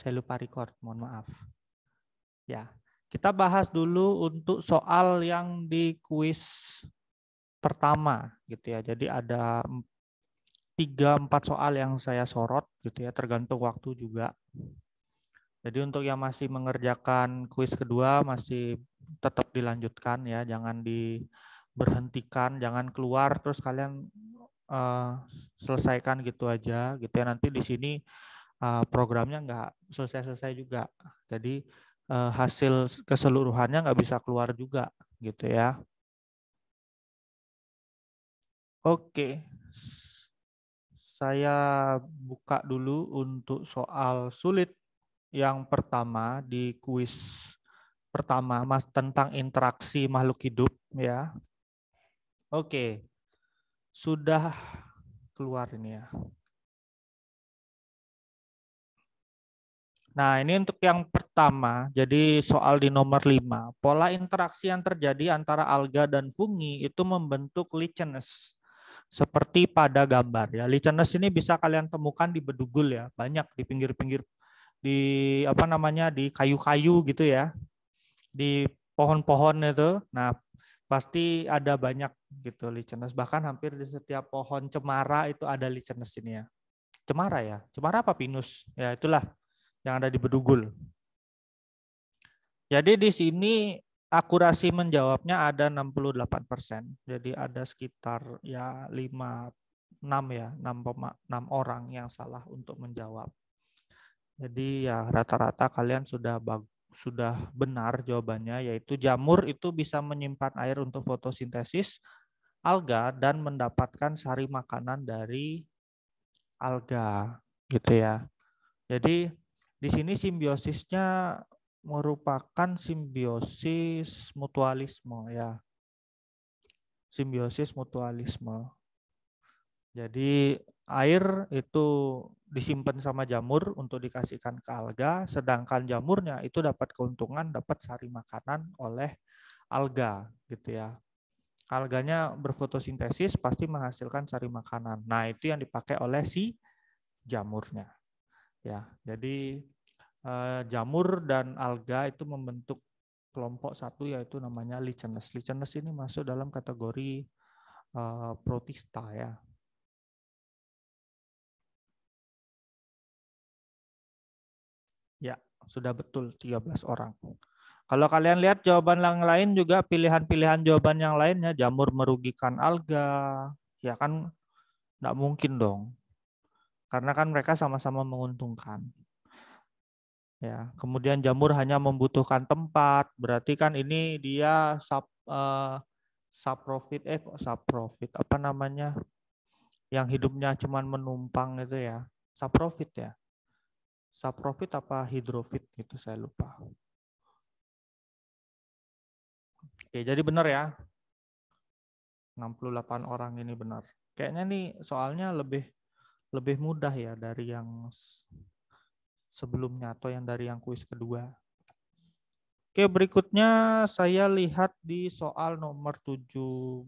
Saya lupa record, mohon maaf. Ya, kita bahas dulu untuk soal yang di kuis pertama gitu ya. Jadi ada 3-4 soal yang saya sorot gitu ya, tergantung waktu juga. Jadi untuk yang masih mengerjakan kuis kedua masih tetap dilanjutkan ya, jangan diberhentikan, jangan keluar terus kalian selesaikan gitu aja gitu ya. Nanti di sini programnya nggak selesai-selesai juga. Jadi hasil keseluruhannya nggak bisa keluar juga gitu ya. Oke, saya buka dulu untuk soal sulit yang pertama di kuis pertama Mas tentang interaksi makhluk hidup ya. Oke, sudah keluar ini ya. Nah, ini untuk yang pertama, jadi soal di nomor 5. Pola interaksi yang terjadi antara alga dan fungi itu membentuk lichenes. Seperti pada gambar ya. Lichenes ini bisa kalian temukan di bedugul ya, banyak di pinggir-pinggir di apa namanya di kayu-kayu gitu ya. Di pohon-pohon itu. Nah, pasti ada banyak gitu lichenes. Bahkan hampir di setiap pohon cemara itu ada lichenes ini ya. Cemara ya. Cemara apa pinus? Ya, itulah yang ada di bedugul. Jadi di sini akurasi menjawabnya ada 68%. Jadi ada sekitar ya 6 ya, 6 orang yang salah untuk menjawab. Jadi ya rata-rata kalian sudah benar jawabannya, yaitu jamur itu bisa menyimpan air untuk fotosintesis alga dan mendapatkan sari makanan dari alga gitu ya. Jadi di sini simbiosisnya merupakan simbiosis mutualisme ya. Simbiosis mutualisme. Jadi air itu disimpan sama jamur untuk dikasihkan ke alga, sedangkan jamurnya itu dapat keuntungan, dapat sari makanan oleh alga gitu ya. Alganya berfotosintesis pasti menghasilkan sari makanan. Nah, itu yang dipakai oleh si jamurnya. Ya, jadi jamur dan alga itu membentuk kelompok satu yaitu namanya lichenes. Lichenes ini masuk dalam kategori protista ya. Ya, sudah betul 13 orang. Kalau kalian lihat jawaban yang lain juga pilihan-pilihan jawaban yang lainnya, jamur merugikan alga, ya kan nggak mungkin dong. Karena kan mereka sama-sama menguntungkan. Ya, kemudian jamur hanya membutuhkan tempat, berarti kan ini dia subprofit kok subprofit apa namanya? Yang hidupnya cuman menumpang itu ya. Subprofit ya. Subprofit apa hidrofit gitu saya lupa. Oke, jadi benar ya. 68 orang ini benar. Kayaknya nih soalnya lebih mudah ya dari yang sebelumnya atau yang dari yang kuis kedua. Oke, berikutnya saya lihat di soal nomor 17.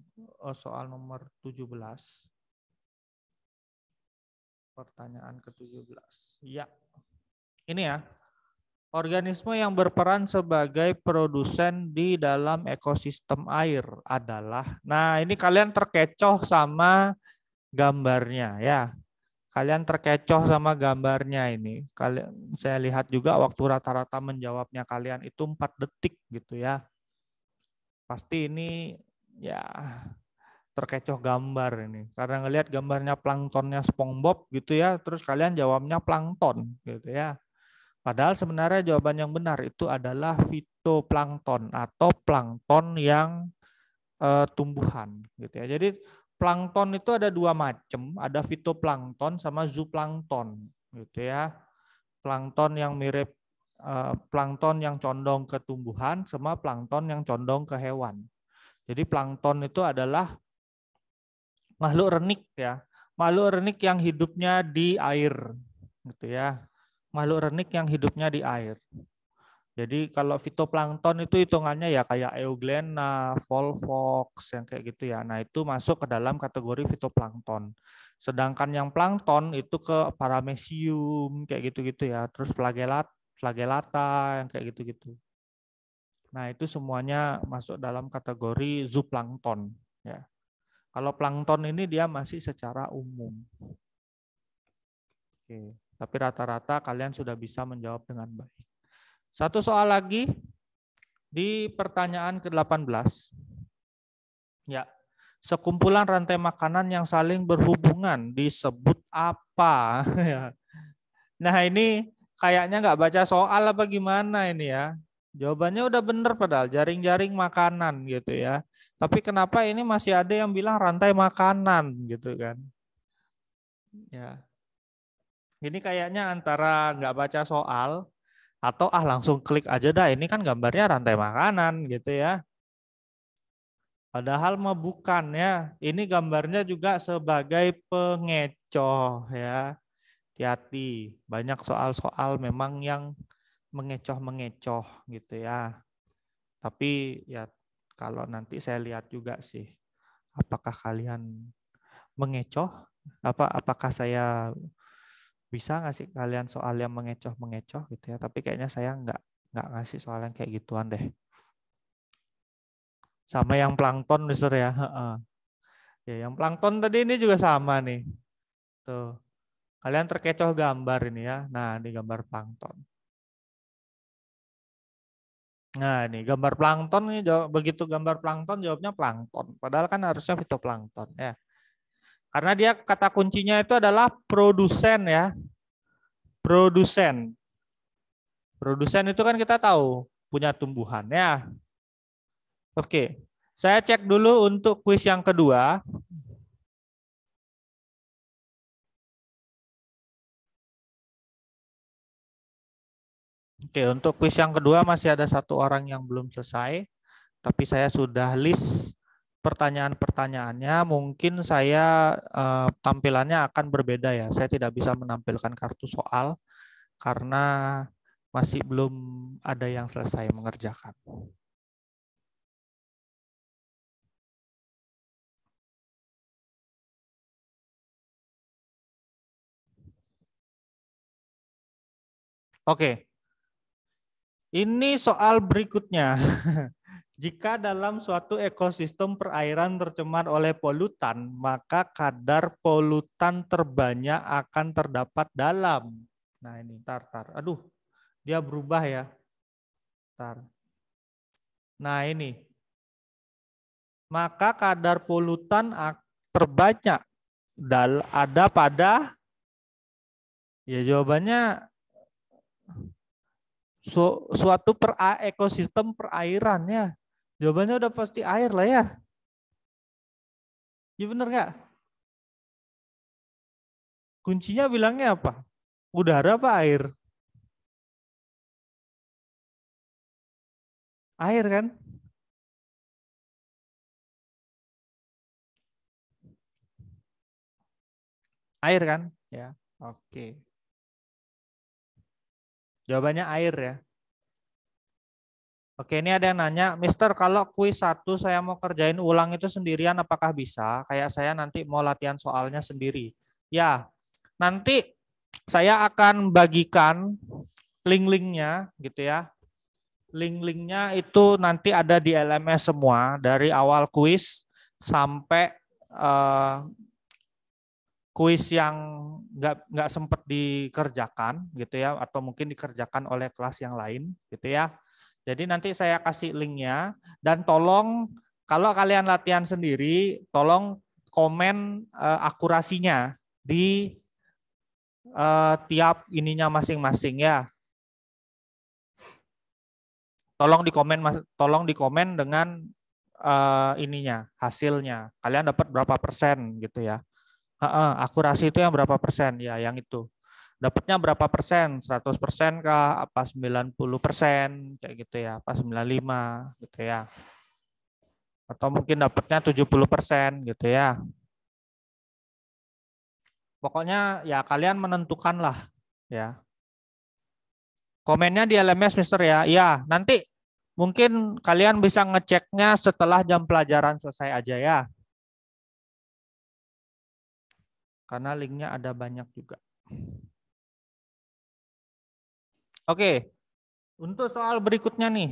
Pertanyaan ke-17. Ya. Ini ya. Organisme yang berperan sebagai produsen di dalam ekosistem air adalah, nah ini kalian terkecoh sama gambarnya ya. Kalian terkecoh sama gambarnya ini. Kalian, saya lihat juga waktu rata-rata menjawabnya kalian itu 4 detik gitu ya. Pasti ini ya terkecoh gambar ini. Karena ngelihat gambarnya planktonnya SpongeBob gitu ya, terus kalian jawabnya plankton gitu ya. Padahal sebenarnya jawaban yang benar itu adalah fitoplankton atau plankton yang tumbuhan gitu ya. Jadi plankton itu ada 2 macam, ada fitoplankton sama zooplankton gitu ya. Plankton yang mirip plankton yang condong ke tumbuhan sama plankton yang condong ke hewan. Jadi plankton itu adalah makhluk renik ya. Makhluk renik yang hidupnya di air gitu ya. Makhluk renik yang hidupnya di air. Jadi kalau fitoplankton itu hitungannya ya kayak Euglena, Volvox yang kayak gitu ya. Nah, itu masuk ke dalam kategori fitoplankton. Sedangkan yang plankton itu ke Paramecium kayak gitu-gitu ya. Terus flagellata yang kayak gitu-gitu. Nah, itu semuanya masuk dalam kategori zooplankton ya. Kalau plankton ini dia masih secara umum. Oke, tapi rata-rata kalian sudah bisa menjawab dengan baik. Satu soal lagi di pertanyaan ke-18. Ya, sekumpulan rantai makanan yang saling berhubungan disebut apa? Nah, ini kayaknya nggak baca soal apa gimana ini ya. Jawabannya udah bener padahal jaring-jaring makanan gitu ya. Tapi kenapa ini masih ada yang bilang rantai makanan gitu kan? Ya, ini kayaknya antara nggak baca soal atau langsung klik aja dah. Ini kan gambarnya rantai makanan gitu ya. Padahal mah bukan ya. Ini gambarnya juga sebagai pengecoh ya. Hati-hati. Banyak soal-soal memang yang mengecoh-mengecoh gitu ya. Tapi ya kalau nanti saya lihat juga sih apakah kalian mengecoh? Apakah saya bisa ngasih kalian soal yang mengecoh-mengecoh gitu ya. Tapi kayaknya saya nggak ngasih soal yang kayak gituan deh. Sama yang plankton Mister ya. Ya, yang plankton tadi ini juga sama nih. Tuh. Kalian terkecoh gambar ini ya. Nah, ini gambar plankton. Nah, ini gambar plankton nih begitu gambar plankton jawabnya plankton. Padahal kan harusnya fitoplankton ya. Karena dia kata kuncinya itu adalah produsen ya. Produsen. Produsen itu kan kita tahu punya tumbuhan ya. Oke. Saya cek dulu untuk kuis yang kedua. Oke, untuk kuis yang kedua masih ada satu orang yang belum selesai, tapi saya sudah list pertanyaan-pertanyaannya. Mungkin saya tampilannya akan berbeda ya. Saya tidak bisa menampilkan kartu soal karena masih belum ada yang selesai mengerjakan. Oke, ini soal berikutnya. Jika dalam suatu ekosistem perairan tercemar oleh polutan, maka kadar polutan terbanyak akan terdapat dalam. Nah ini, tar. Aduh, dia berubah ya. Tar. Nah ini, maka kadar polutan terbanyak ada pada, ya jawabannya suatu ekosistem perairan ya. Jawabannya udah pasti air lah ya. Ya bener nggak? Kuncinya bilangnya apa? Udara apa air? Air kan? Air kan? Ya. Oke. Jawabannya air ya. Oke, ini ada yang nanya, Mister, kalau kuis 1 saya mau kerjain ulang itu sendirian apakah bisa? Kayak saya nanti mau latihan soalnya sendiri. Ya, nanti saya akan bagikan link-linknya gitu ya. Link-linknya itu nanti ada di LMS semua dari awal kuis sampai kuis yang nggak sempat dikerjakan gitu ya, atau mungkin dikerjakan oleh kelas yang lain gitu ya. Jadi nanti saya kasih linknya dan tolong kalau kalian latihan sendiri, tolong komen akurasinya di tiap ininya masing-masing ya. Tolong dikomen dengan ininya, hasilnya. Kalian dapat berapa persen gitu ya. Akurasi itu yang berapa persen ya, yang itu. Dapatnya berapa persen? 100% kah? Apa 90% kayak gitu ya? Apa 95 gitu ya? Atau mungkin dapatnya 70% gitu ya. Pokoknya ya kalian menentukan lah ya. Komennya di LMS, Mister ya. Ya, nanti mungkin kalian bisa ngeceknya setelah jam pelajaran selesai aja ya. Karena linknya ada banyak juga. Oke, untuk soal berikutnya nih.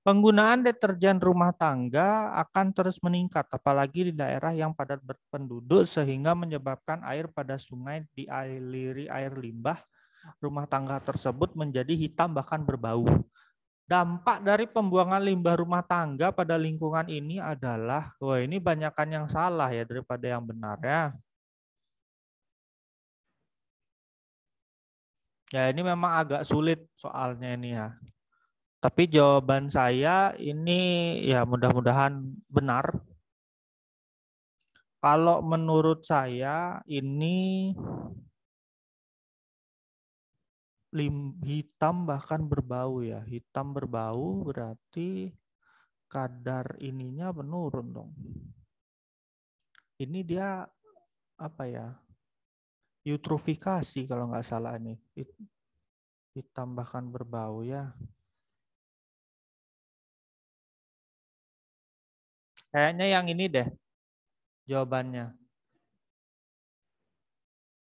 Penggunaan deterjen rumah tangga akan terus meningkat, apalagi di daerah yang padat berpenduduk sehingga menyebabkan air pada sungai dialiri air limbah rumah tangga tersebut menjadi hitam bahkan berbau. Dampak dari pembuangan limbah rumah tangga pada lingkungan ini adalah, wah ini banyakan yang salah ya daripada yang benar ya. Ya ini memang agak sulit soalnya ini ya. Tapi jawaban saya ini ya mudah-mudahan benar. Kalau menurut saya ini hitam bahkan berbau ya. Hitam berbau berarti kadar ininya menurun dong. Ini dia apa ya? Eutrofikasi kalau nggak salah nih. Hitam bahkan berbau ya. Kayaknya yang ini deh jawabannya.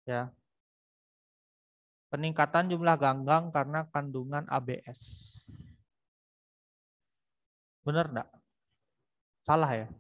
Ya. Peningkatan jumlah ganggang karena kandungan ABS. Benar enggak? Salah ya?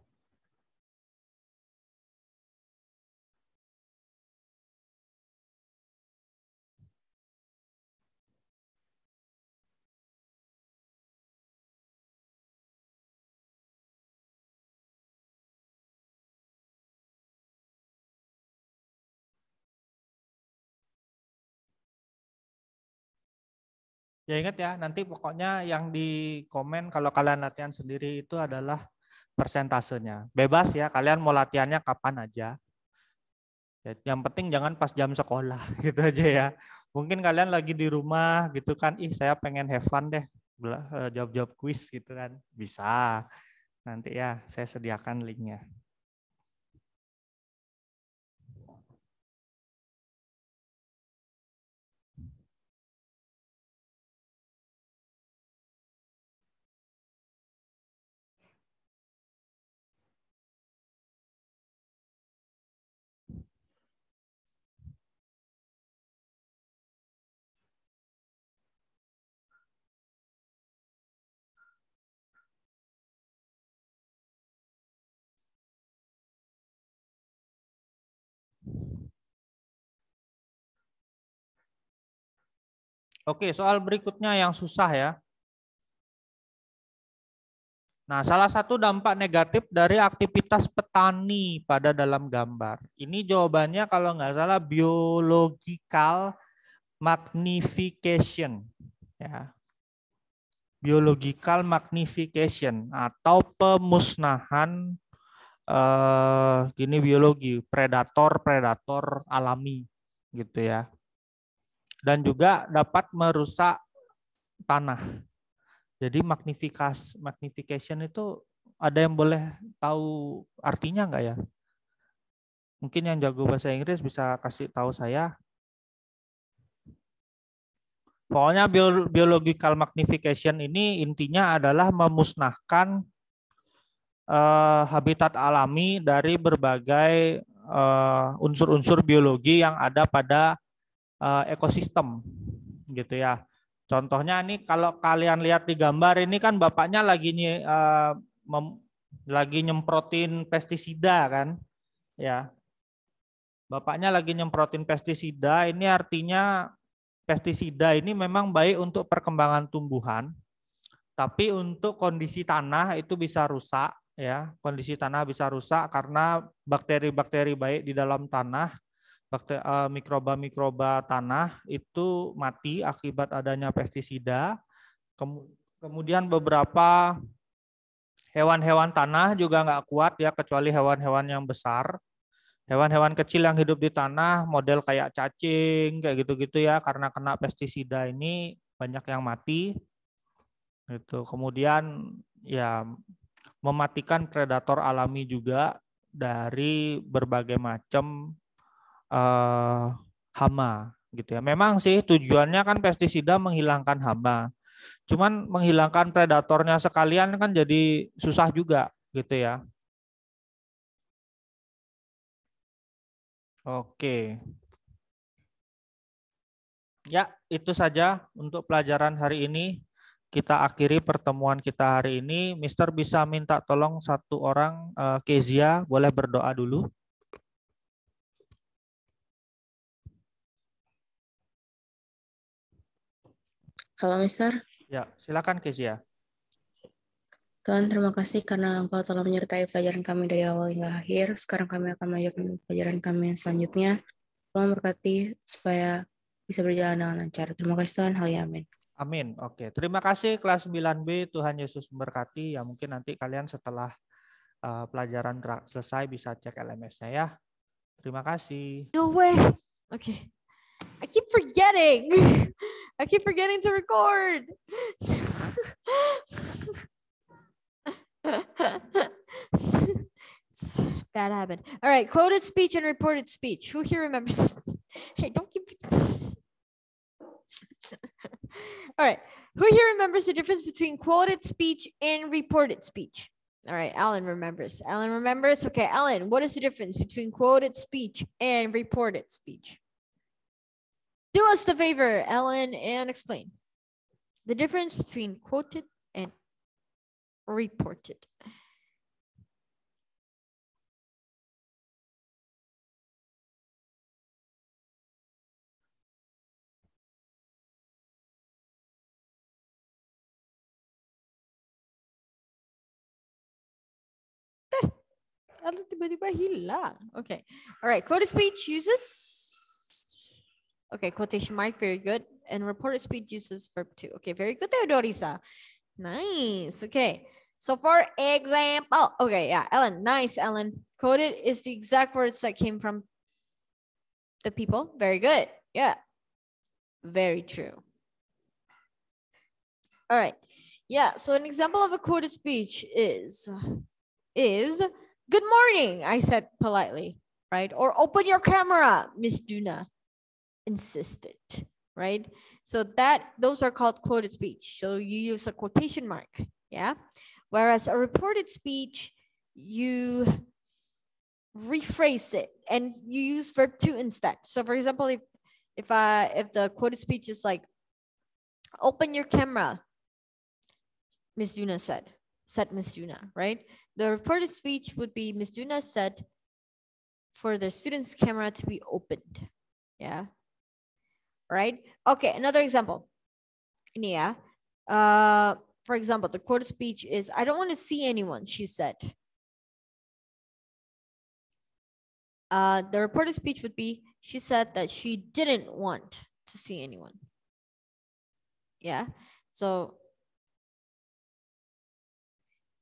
Ya ingat ya, nanti pokoknya yang di komen kalau kalian latihan sendiri itu adalah persentasenya. Bebas ya, kalian mau latihannya kapan aja. Yang penting jangan pas jam sekolah gitu aja ya. Mungkin kalian lagi di rumah gitu kan, ih saya pengen have fun deh, jawab-jawab kuis gitu kan. Bisa. Nanti ya saya sediakan linknya. Oke, soal berikutnya yang susah ya. Nah, salah satu dampak negatif dari aktivitas petani pada dalam gambar. Ini jawabannya kalau nggak salah biological magnification. Ya, biological magnification atau pemusnahan gini biologi predator alami gitu ya. Dan juga dapat merusak tanah. Jadi magnification itu ada yang boleh tahu artinya nggak ya? Mungkin yang jago bahasa Inggris bisa kasih tahu saya. Pokoknya biological magnification ini intinya adalah memusnahkan habitat alami dari berbagai unsur-unsur biologi yang ada pada ekosistem gitu ya. Contohnya ini kalau kalian lihat di gambar ini kan bapaknya lagi nyemprotin pestisida kan ya. Bapaknya lagi nyemprotin pestisida, ini artinya pestisida ini memang baik untuk perkembangan tumbuhan, tapi untuk kondisi tanah itu bisa rusak ya. Kondisi tanah bisa rusak karena bakteri-bakteri baik di dalam tanah, mikroba-mikroba tanah itu mati akibat adanya pestisida. Kemudian beberapa hewan-hewan tanah juga nggak kuat ya, kecuali hewan-hewan yang besar. Hewan-hewan kecil yang hidup di tanah, model kayak cacing, kayak gitu-gitu ya, karena kena pestisida ini banyak yang mati. Gitu. Kemudian ya mematikan predator alami juga dari berbagai macam hama. gitu ya. Memang sih tujuannya kan pestisida menghilangkan hama. Cuman menghilangkan predatornya sekalian kan jadi susah juga gitu ya. Oke. Ya, itu saja untuk pelajaran hari ini. Kita akhiri pertemuan kita hari ini. Mister bisa minta tolong satu orang, Kezia, boleh berdoa dulu. Halo Mister. Ya, silakan Kezia. Tuhan, terima kasih karena Engkau telah menyertai pelajaran kami dari awal hingga akhir. Sekarang kami akan melanjutkan pelajaran kami yang selanjutnya. Tolong berkati supaya bisa berjalan dengan lancar. Terima kasih Tuhan. Hal amin. Amin. Oke, terima kasih kelas 9B. Tuhan Yesus memberkati. Ya mungkin nanti kalian setelah pelajaran selesai bisa cek LMS-nya ya. Terima kasih. No way. Okay. I keep forgetting. I keep forgetting to record. It's bad habit. All right, quoted speech and reported speech. Who here remembers? Hey, don't keep. All right, who here remembers the difference between quoted speech and reported speech? All right, Alan remembers. Alan remembers. Okay, Alan, what is the difference between quoted speech and reported speech? Do us the favor, Alan, and explain the difference between quoted and reported. Alan tiba-tiba hilang. Okay. All right. Quoted speech uses. Okay, quotation mark. Very good. And reported speech uses verb to. Okay, very good, Theodorisa. Nice. Okay. So for example, okay, yeah, Ellen, nice, Ellen. Quoted is the exact words that came from the people. Very good. Yeah. Very true. All right. Yeah. So an example of a quoted speech is good morning, I said politely, right? Or open your camera, Miss Duna insisted, right? So those are called quoted speech. So you use a quotation mark, yeah? Whereas a reported speech, you rephrase it and you use verb to instead. So for example, if the quoted speech is like, open your camera, Miss Duna said Miss Duna, right? The reported speech would be Miss Duna said for the student's camera to be opened, yeah? Right? Okay, another example. Yeah. For example, the quoted speech is, I don't want to see anyone, she said. The reported speech would be, she said that she didn't want to see anyone. Yeah. So,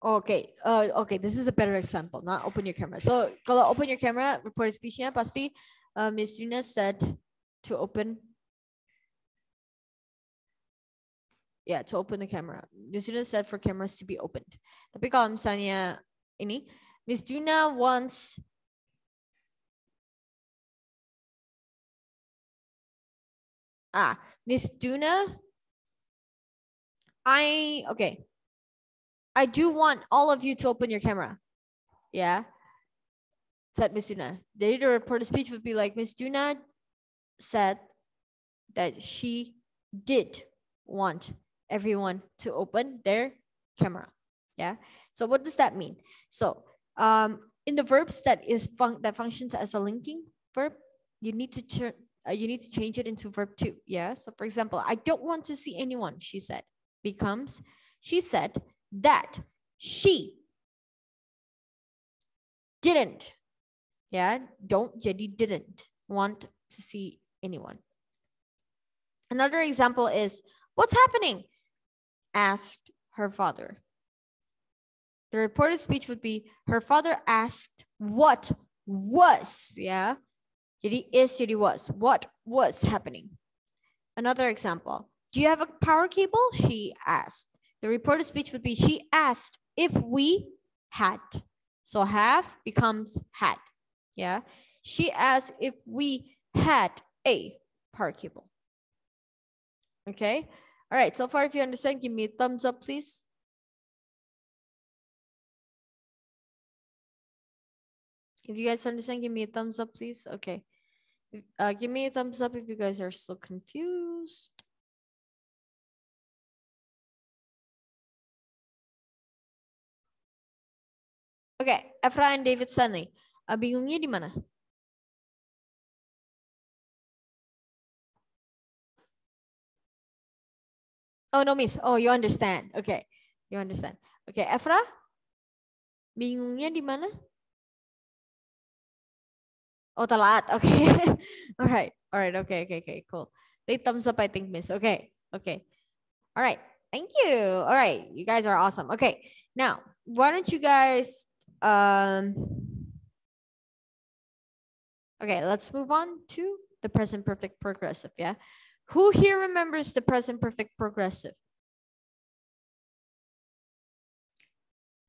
okay. Okay, this is a better example, not open your camera. So, kalau open your camera, reported speechnya pasti Miss Yuna said to open. Yeah, to open the camera. The student said for cameras to be opened. Tapi kalau misalnya ini, Miss Duna wants Miss Duna, I do want all of you to open your camera. Yeah, said Miss Duna. The reported speech would be like, Miss Duna said that she did want everyone to open their camera. Yeah. So what does that mean? So in the verbs that functions as a linking verb, you need to change it into verb to. Yeah. So for example, I don't want to see anyone, she said, becomes, she said that she didn't. Yeah. Don't jadi didn't want to see anyone. Another example is, what's happening? Asked her father. The reported speech would be, her father asked what was, yeah? Jadi is, jadi was. What was happening? Another example, do you have a power cable? She asked. The reported speech would be, she asked if we had. So have becomes had, yeah? She asked if we had a power cable. Okay. All right. So far, if you understand, give me a thumbs up, please. If you guys understand, give me a thumbs up, please. Okay. Give me a thumbs up if you guys are still confused. Okay, Efra and David Stanley. Bingungnya di mana? Oh, no, miss. Oh, you understand. Okay, you understand. Okay, Efra? Bingungnya di mana? Oh, telat. Okay. All right. Okay, cool. They thumbs up, I think, miss. Okay. All right. Thank you. All right. You guys are awesome. Okay. Now, why don't you guys okay, let's move on to the present perfect progressive, yeah? Who here remembers the present perfect progressive?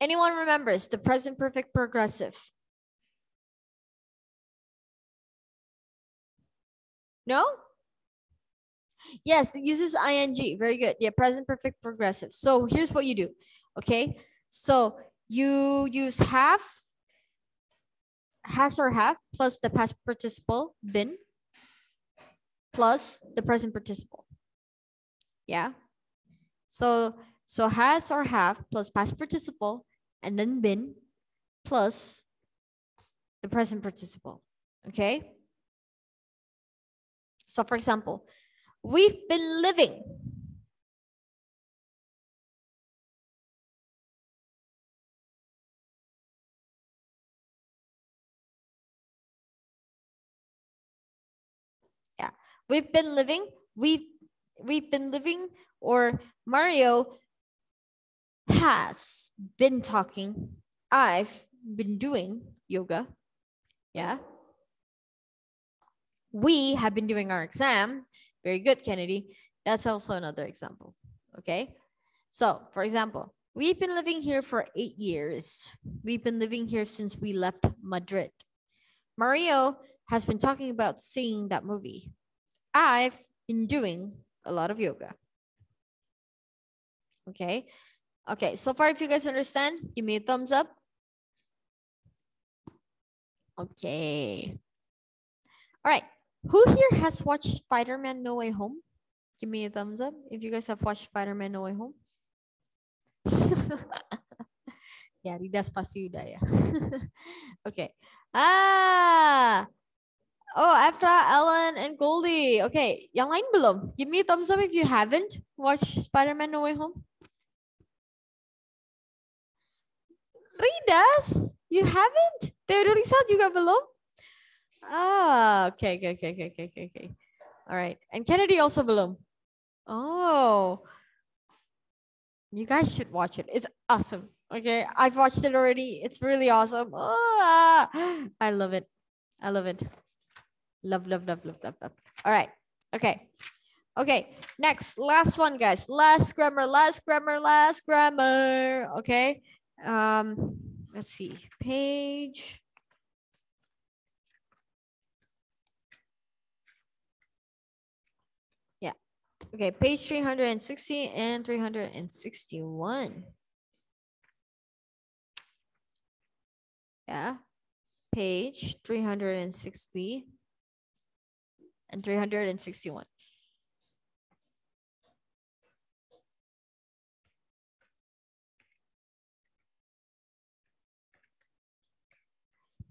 Anyone remembers the present perfect progressive? No? Yes, it uses ing. Very good. Yeah, present perfect progressive. So here's what you do. Okay. So you use have, has or have, plus the past participle, been, plus the present participle. Yeah. So has or have plus past participle and then been plus the present participle. Okay. So for example, we've been living. Yeah, we've been living. We've been living, or Mario has been talking. I've been doing yoga. Yeah. We have been doing our exam. Very good, Kennedy. That's also another example. Okay. So, for example, we've been living here for 8 years. We've been living here since we left Madrid. Mario has been talking about seeing that movie. I've been doing a lot of yoga. Okay. Okay. So far, if you guys understand, give me a thumbs up. Okay. All right. Who here has watched Spider-Man No Way Home? Give me a thumbs up if you guys have watched Spider-Man No Way Home. Ya, Ridas pasti udah ya. Okay. Oh, Afra, Ellen, and Goldie. Okay, yang lain belum? Give me a thumbs up if you haven't watched Spider-Man No Way Home. Ridas, you haven't? Theodorisa juga belum? Okay. All right, and Kennedy also belum. Oh, you guys should watch it. It's awesome. Okay, I've watched it already. It's really awesome. Oh, I love it. Love. All right. Okay. Next, last one, guys. Last grammar. Okay. Let's see. Page. Yeah. Okay. Page 360 and 361. Yeah. Page 360 and 361.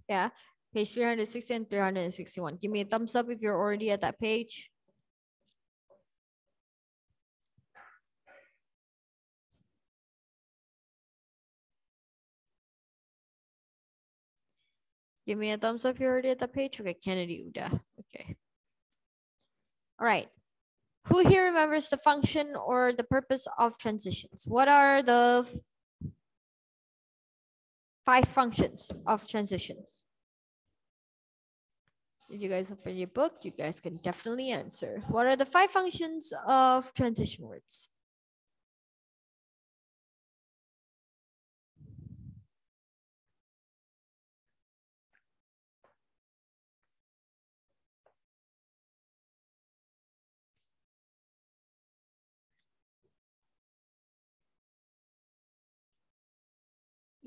Yeah, page 360 and 361. Give me a thumbs up if you're already at that page. Give me a thumbs up if you're already at that page. Okay, Kennedy udah. Okay. All right. Who here remembers the function or the purpose of transitions? What are the 5 functions of transitions? If you guys open your book, you guys can definitely answer. What are the 5 functions of transition words?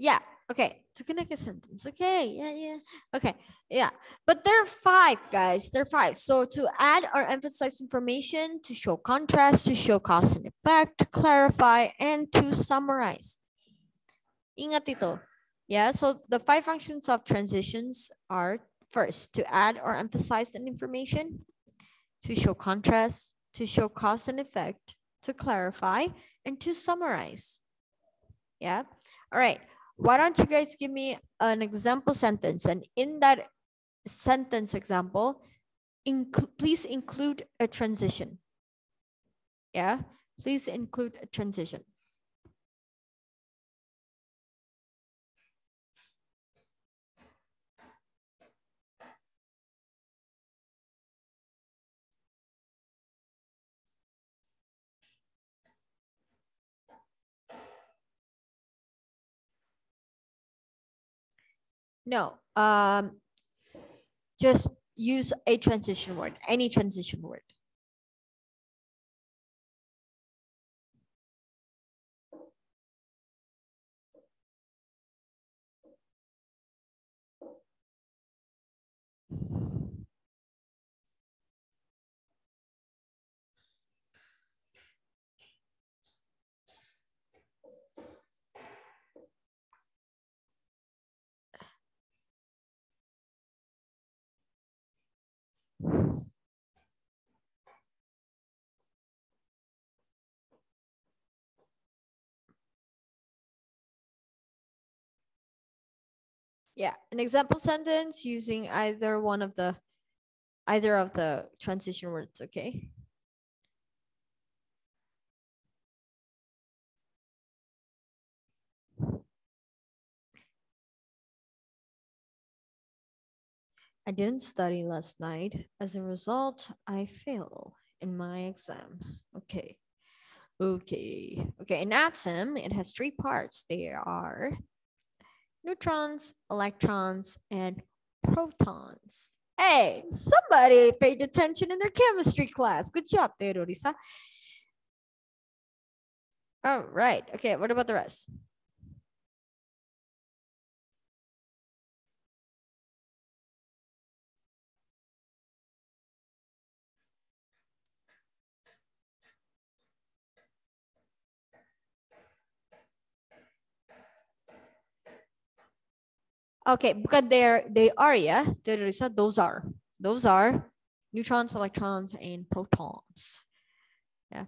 Yeah. Okay. To connect a sentence. Okay. Yeah. Okay. Yeah. But there are 5, guys. There are 5. So to add or emphasize information, to show contrast, to show cause and effect, to clarify, and to summarize. Ingat itu. Yeah. So the 5 functions of transitions are: first, to add or emphasize an information, to show contrast, to show cause and effect, to clarify, and to summarize. Yeah. All right. Why don't you guys give me an example sentence? And in that sentence example, please include a transition. Yeah. Please include a transition. No, just use a transition word, any transition word. Yeah, an example sentence using either of the transition words, okay? I didn't study last night. As a result, I fail in my exam. Okay. An atom, it has 3 parts. They are neutrons, electrons, and protons. Hey, somebody paid attention in their chemistry class. Good job, Terorisa. All right. Okay, what about the rest? Okay, bukan they are, yeah. Terorisa, those are neutrons, electrons, and protons. Yeah.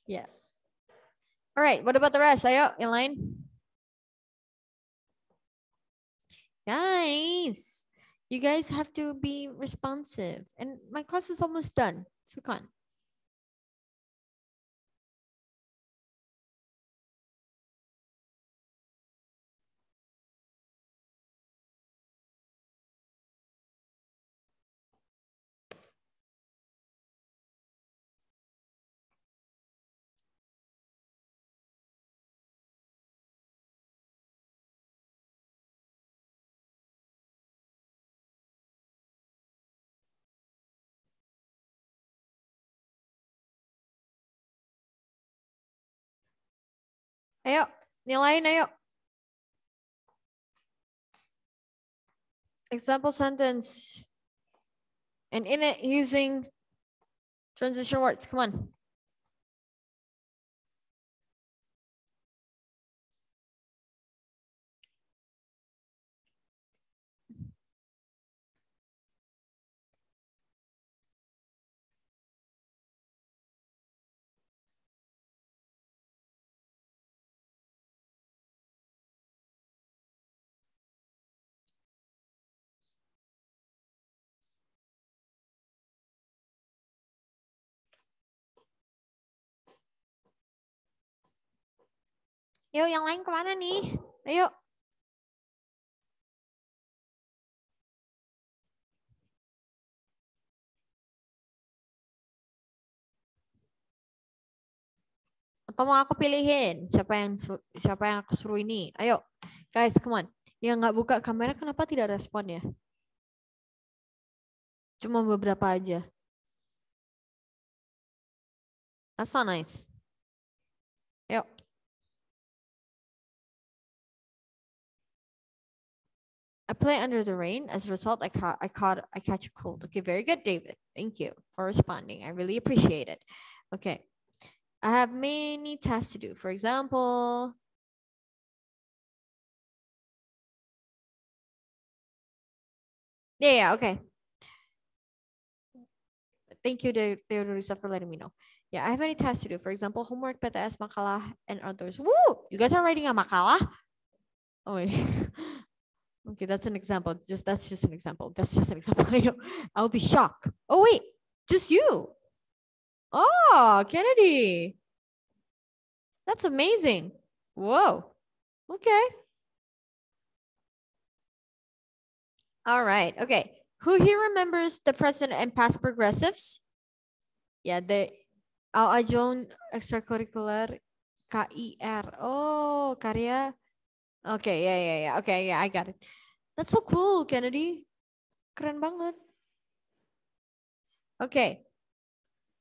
Yeah. All right, what about the rest? Ayo, yang lain. Guys, you guys have to be responsive. And my class is almost done. So come on. Ayo, yang lain ayo. Example sentence. And in it using transition words. Come on. Yo, yang lain kemana nih? Ayo. Atau mau aku pilihin siapa yang aku suruh ini? Ayo, guys, come on. Yang nggak buka kamera kenapa tidak respon ya? Cuma beberapa aja. That's not nice. Yuk. I play under the rain. As a result, I catch a cold. Okay, very good, David. Thank you for responding. I really appreciate it. Okay. I have many tasks to do. For example, yeah, okay. Thank you, Theodorisa, for letting me know. Yeah, I have many tasks to do. For example, homework, PTS, makalah, and others. Woo! You guys are writing a makalah? Oh, wait. Okay, that's an example. That's just an example. That's just an example. I know. I'll be shocked. Oh, wait. Just you. Oh, Kennedy. That's amazing. Whoa. Okay. All right. Okay. Who here remembers the present and past progressives? Yeah, the Ajon extracurricular KIR. Oh, karya. Okay, yeah. Okay, yeah, I got it. That's so cool, Kennedy. Keren banget. Okay.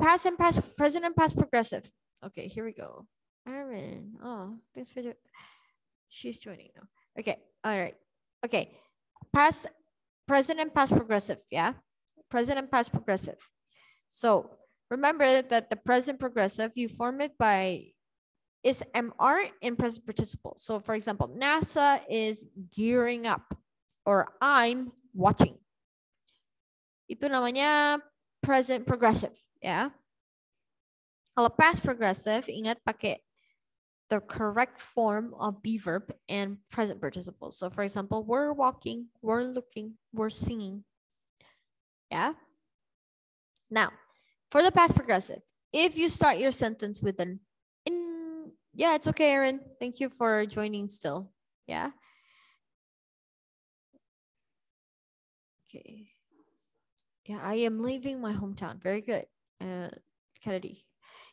Past and past, present and past progressive. Okay, here we go. Aaron. Oh, thanks for she's joining now. Okay, all right. Okay. Past, present and past progressive, yeah? Present and past progressive. So remember that the present progressive, you form it by is MR in present participle. So for example, NASA is gearing up or I'm watching. Itu namanya present progressive, ya. Kalau past progressive, ingat pakai the correct form of be verb and present participle. So for example, we're walking, we're looking, we're singing. Yeah. Now, for the past progressive, if you start your sentence with an in, yeah, it's okay, Aaron. Thank you for joining still. Yeah. Okay. Yeah, I am leaving my hometown. Very good. Kennedy.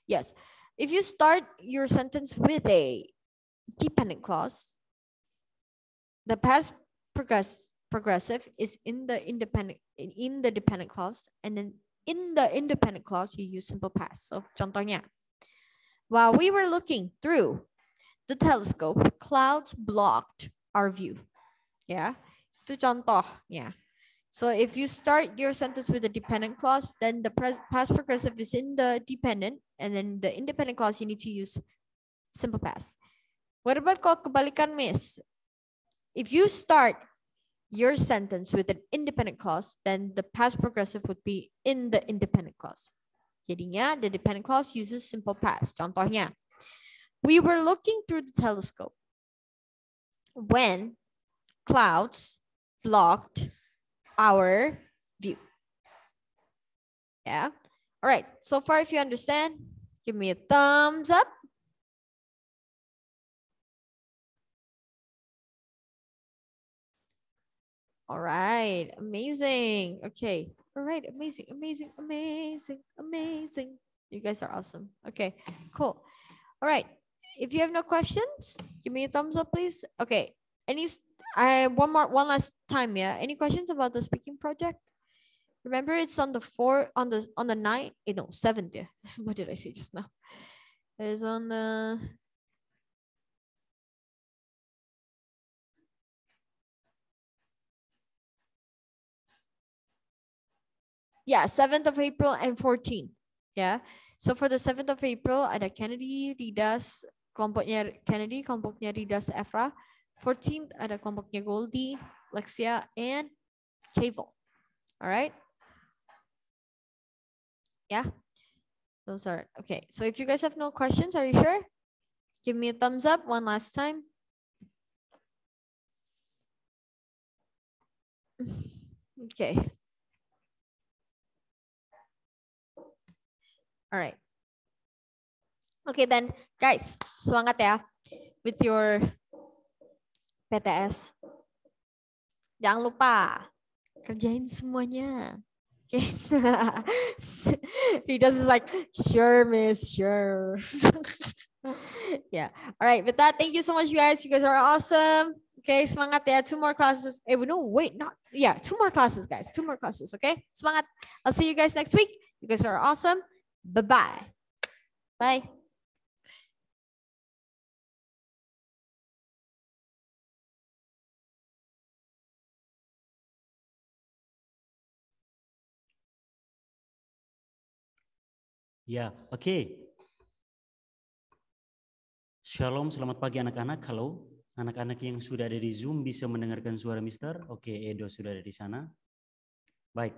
Yes. If you start your sentence with a dependent clause, the past progressive is in the dependent clause, and then in the independent clause you use simple past. So contohnya, while we were looking through the telescope, clouds blocked our view. Yeah, itu contohnya. So if you start your sentence with a dependent clause, then the past progressive is in the dependent, and then the independent clause you need to use simple past. What about kalau kebalikan, Miss? If you start your sentence with an independent clause, then the past progressive would be in the independent clause. Jadinya the dependent clause uses simple past. Contohnya, we were looking through the telescope when clouds blocked our view. Yeah. All right. So far, if you understand, give me a thumbs up. All right. Amazing. Okay. All right. Amazing. You guys are awesome. Okay. Cool. All right. If you have no questions, give me a thumbs up, please. Okay. One last time, yeah. Any questions about the speaking project? Remember, it's on the 9th. No, 7th. Yeah. What did I say just now? It's on the 7th of April and 14th. Yeah. So for the 7th of April, ada Kennedy, Ridas, kelompoknya Kennedy, kelompoknya Ridas, Efra. 14th ada kelompoknya Goldie, Lexia, and Cable. All right. Yeah. Those are okay. So if you guys have no questions, are you sure? Give me a thumbs up one last time. Okay. All right. Okay then, guys, semangat ya with your PTS. Jangan lupa kerjain semuanya. Okay. He does is like, sure, miss, sure. Yeah. All right. With that, thank you so much, you guys. You guys are awesome. Okay, semangat ya. 2 more classes. Hey, no, wait, not. Yeah, 2 more classes, guys. 2 more classes. Okay, semangat. I'll see you guys next week. You guys are awesome. Bye-bye. Bye. Ya, oke. Shalom, selamat pagi anak-anak. Halo, anak-anak yang sudah ada di Zoom bisa mendengarkan suara Mister? Oke, Edo sudah ada di sana. Baik.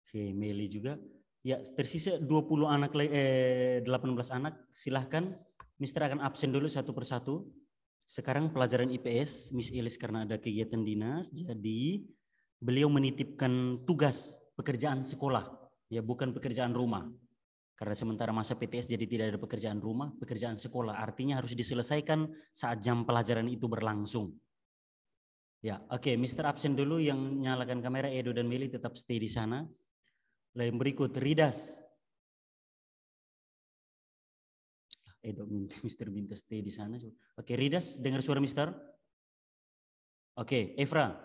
Oke, Meli juga. Ya, tersisa 20 anak, 18 anak. Silahkan, Mister akan absen dulu satu persatu. Sekarang pelajaran IPS, Miss Elis karena ada kegiatan dinas, jadi beliau menitipkan tugas pekerjaan sekolah, ya bukan pekerjaan rumah. Karena sementara masa PTS jadi tidak ada pekerjaan rumah, pekerjaan sekolah. Artinya harus diselesaikan saat jam pelajaran itu berlangsung. Ya, oke, Mister absen dulu, yang nyalakan kamera Edo dan Meli tetap stay di sana. Lain berikut Ridas. Edo Mister minta stay di sana. Oke, Ridas dengar suara Mister? Oke, Evra.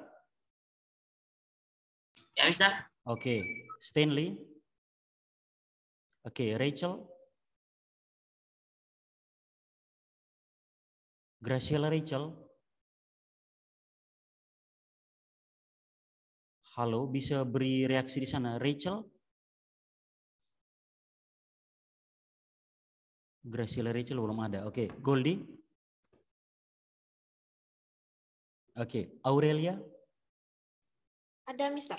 Ya, Mister. Oke, Stanley. Oke, Rachel. Graciela Rachel. Halo, bisa beri reaksi di sana. Rachel? Graciela Rachel belum ada. Oke, Goldie? Oke, Aurelia? Ada, Mister.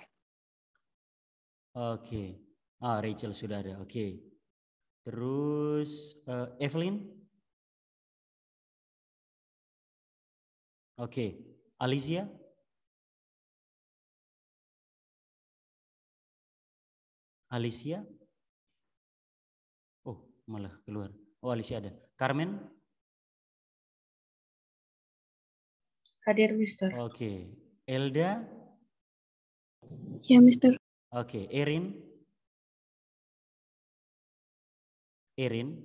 Oke. Rachel sudah ada. Oke. Terus Evelyn? Oke. Alicia? Alicia? Oh, malah keluar. Oh, Alicia ada. Carmen? Hadir, Mister. Oke. Elda? Ya, Mister. Oke. Erin? Erin?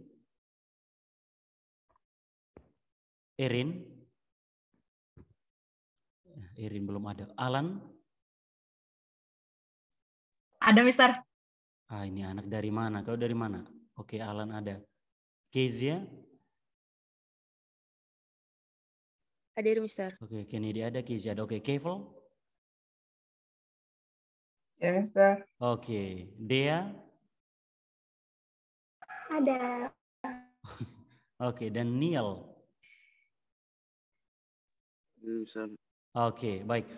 Erin? Erin belum ada. Alan? Ada, Mister. Ini anak dari mana? Kau dari mana? Oke, Alan ada. Kezia? Hadir, Mister. Oke, Kennedy ada. Kezia ada. Oke, Kevel? Ya, Mister. Oke, Dea? Ada. Oke, dan Neil? Mister. Oke, baik.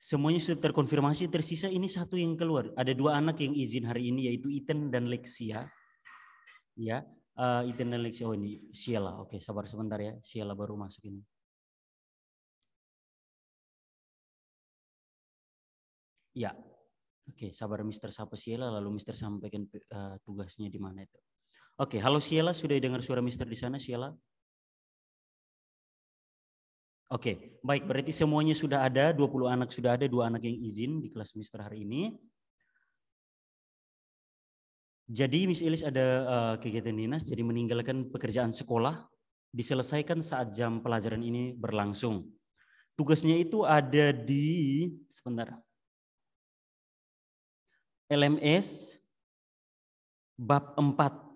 Semuanya sudah terkonfirmasi, tersisa ini satu yang keluar. Ada 2 anak yang izin hari ini, yaitu Ethan dan Lexia. Ya, Ethan dan Lexia. Oh, ini Sheila. Oke, sabar sebentar ya. Sheila baru masuk ini. Ya, oke, sabar Mister sapa Sheila, lalu Mister sampaikan tugasnya di mana itu. Oke, halo Sheila, sudah dengar suara Mister di sana, Sheila? Oke, baik, berarti semuanya sudah ada, 20 anak sudah ada, 2 anak yang izin di kelas Mister hari ini. Jadi Miss Elis ada kegiatan dinas, jadi meninggalkan pekerjaan sekolah, diselesaikan saat jam pelajaran ini berlangsung. Tugasnya itu ada di, sebentar, LMS bab 4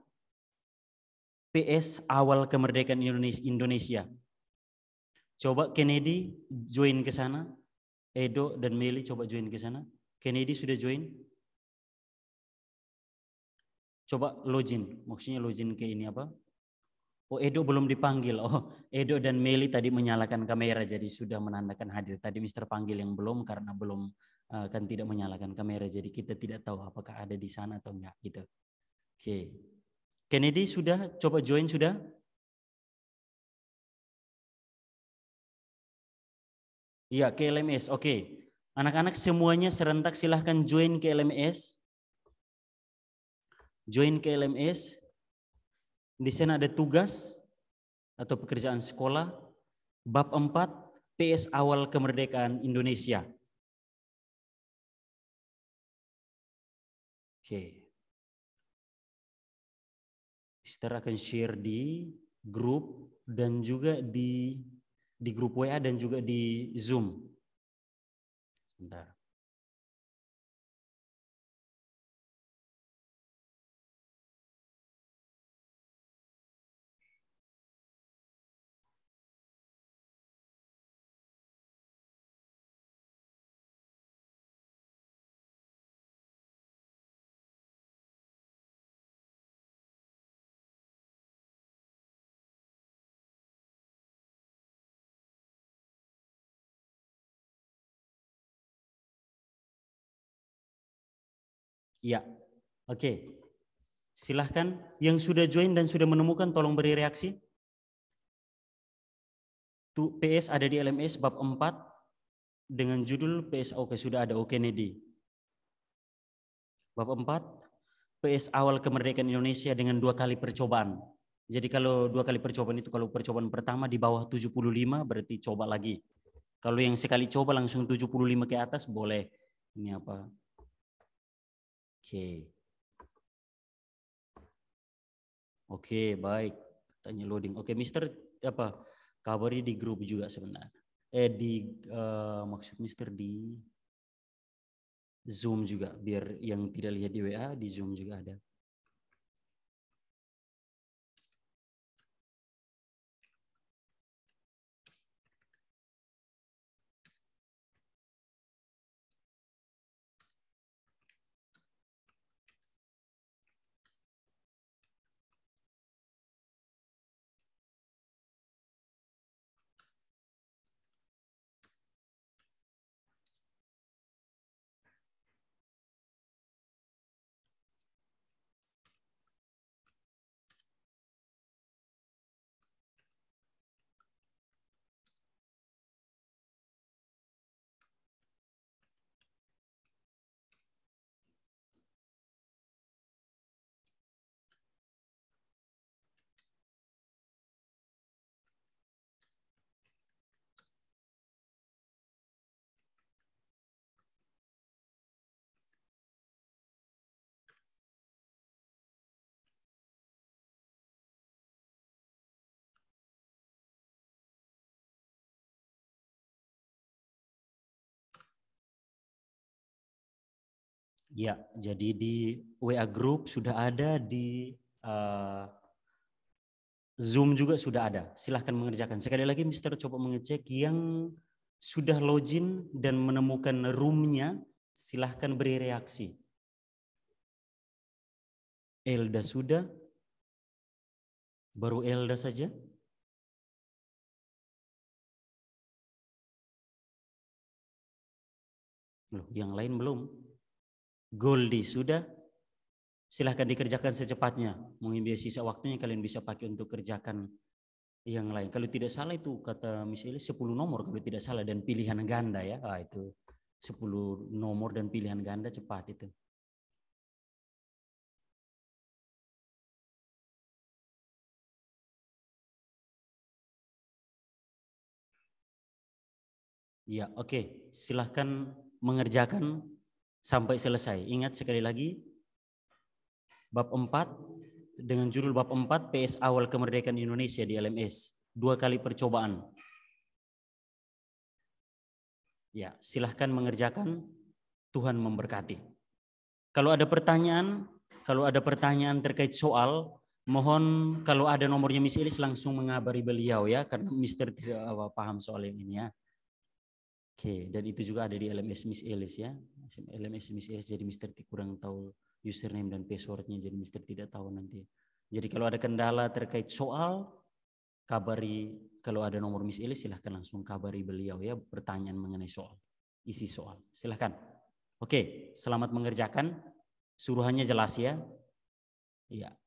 PS awal kemerdekaan Indonesia. Coba Kennedy join ke sana. Edo dan Meli coba join ke sana. Kennedy sudah join? Coba login. Maksudnya login ke ini apa? Oh, Edo belum dipanggil. Oh, Edo dan Meli tadi menyalakan kamera jadi sudah menandakan hadir. Tadi Mister panggil yang belum karena belum kan tidak menyalakan kamera. Jadi kita tidak tahu apakah ada di sana atau enggak gitu. Oke. Kennedy sudah coba join sudah? Iya, ke LMS. Oke. Anak-anak semuanya serentak silahkan join ke LMS. Join ke LMS. Di sana ada tugas atau pekerjaan sekolah bab 4 PS awal kemerdekaan Indonesia. Oke. Mister akan share di grup dan juga di grup WA dan juga di Zoom. Sebentar. Ya, oke. Silahkan yang sudah join dan sudah menemukan tolong beri reaksi. Tuh, PS ada di LMS bab 4 dengan judul PS oke sudah ada oke Nedi. Bab 4 PS awal kemerdekaan Indonesia dengan 2 kali percobaan. Jadi kalau 2 kali percobaan itu kalau percobaan pertama di bawah 75 berarti coba lagi. Kalau yang sekali coba langsung 75 ke atas boleh. Ini apa? Oke. Oke, baik. Tanya loading. Oke, Mister apa? Kabari di grup juga sebenarnya. Maksud Mister di Zoom juga biar yang tidak lihat di WA di Zoom juga ada. Ya, jadi di WA Group sudah ada, di Zoom juga sudah ada. Silahkan mengerjakan. Sekali lagi Mister coba mengecek yang sudah login dan menemukan roomnya, silahkan beri reaksi. Elda sudah? Baru Elda saja? Loh, yang lain belum? Goldie sudah? Silahkan dikerjakan secepatnya. Mungkin biar sisa waktunya kalian bisa pakai untuk kerjakan yang lain. Kalau tidak salah itu kata misalnya 10 nomor kalau tidak salah dan pilihan ganda ya. Itu 10 nomor dan pilihan ganda cepat itu. Ya, oke. Silahkan mengerjakan sampai selesai. Ingat sekali lagi bab 4 dengan judul bab 4 PS awal kemerdekaan Indonesia di LMS. 2 kali percobaan. Ya, silahkan mengerjakan. Tuhan memberkati. Kalau ada pertanyaan terkait soal, mohon kalau ada nomornya Miss Elis langsung mengabari beliau ya, karena Mister tidak paham soal yang ini ya. Oke, dan itu juga ada di LMS Miss Elis ya. LMS Miss Elis, jadi Mister kurang tahu username dan passwordnya, jadi Mister tidak tahu nanti. Jadi kalau ada kendala terkait soal, kabari, kalau ada nomor Miss Elis silahkan langsung kabari beliau ya, pertanyaan mengenai soal, isi soal. Silahkan. Oke, selamat mengerjakan. Suruhannya jelas ya. Iya.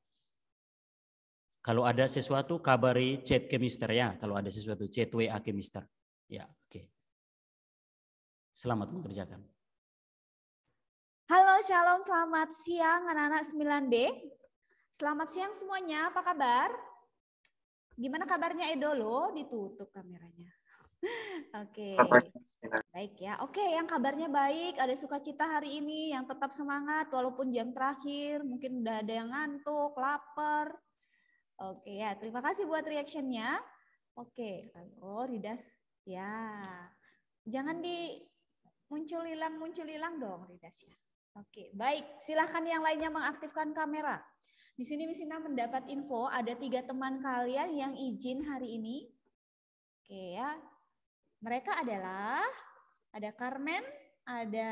Kalau ada sesuatu kabari chat ke Mister ya, kalau ada sesuatu chat WA ke Mister. Ya, oke. Selamat mengerjakan. Halo, shalom, selamat siang anak-anak 9D. Selamat siang semuanya, apa kabar? Gimana kabarnya Edo lo? Ditutup kameranya. Oke, baik ya. Oke, yang kabarnya baik, ada sukacita hari ini, yang tetap semangat walaupun jam terakhir, mungkin udah ada yang ngantuk, lapar. Oke ya, terima kasih buat reactionnya. Oke, kalau Ridas, ya jangan di muncul hilang dong Ridas ya. Oke, baik. Silahkan yang lainnya mengaktifkan kamera. Di sini Miss Ina mendapat info ada 3 teman kalian yang izin hari ini. Oke ya. Mereka adalah ada Carmen, ada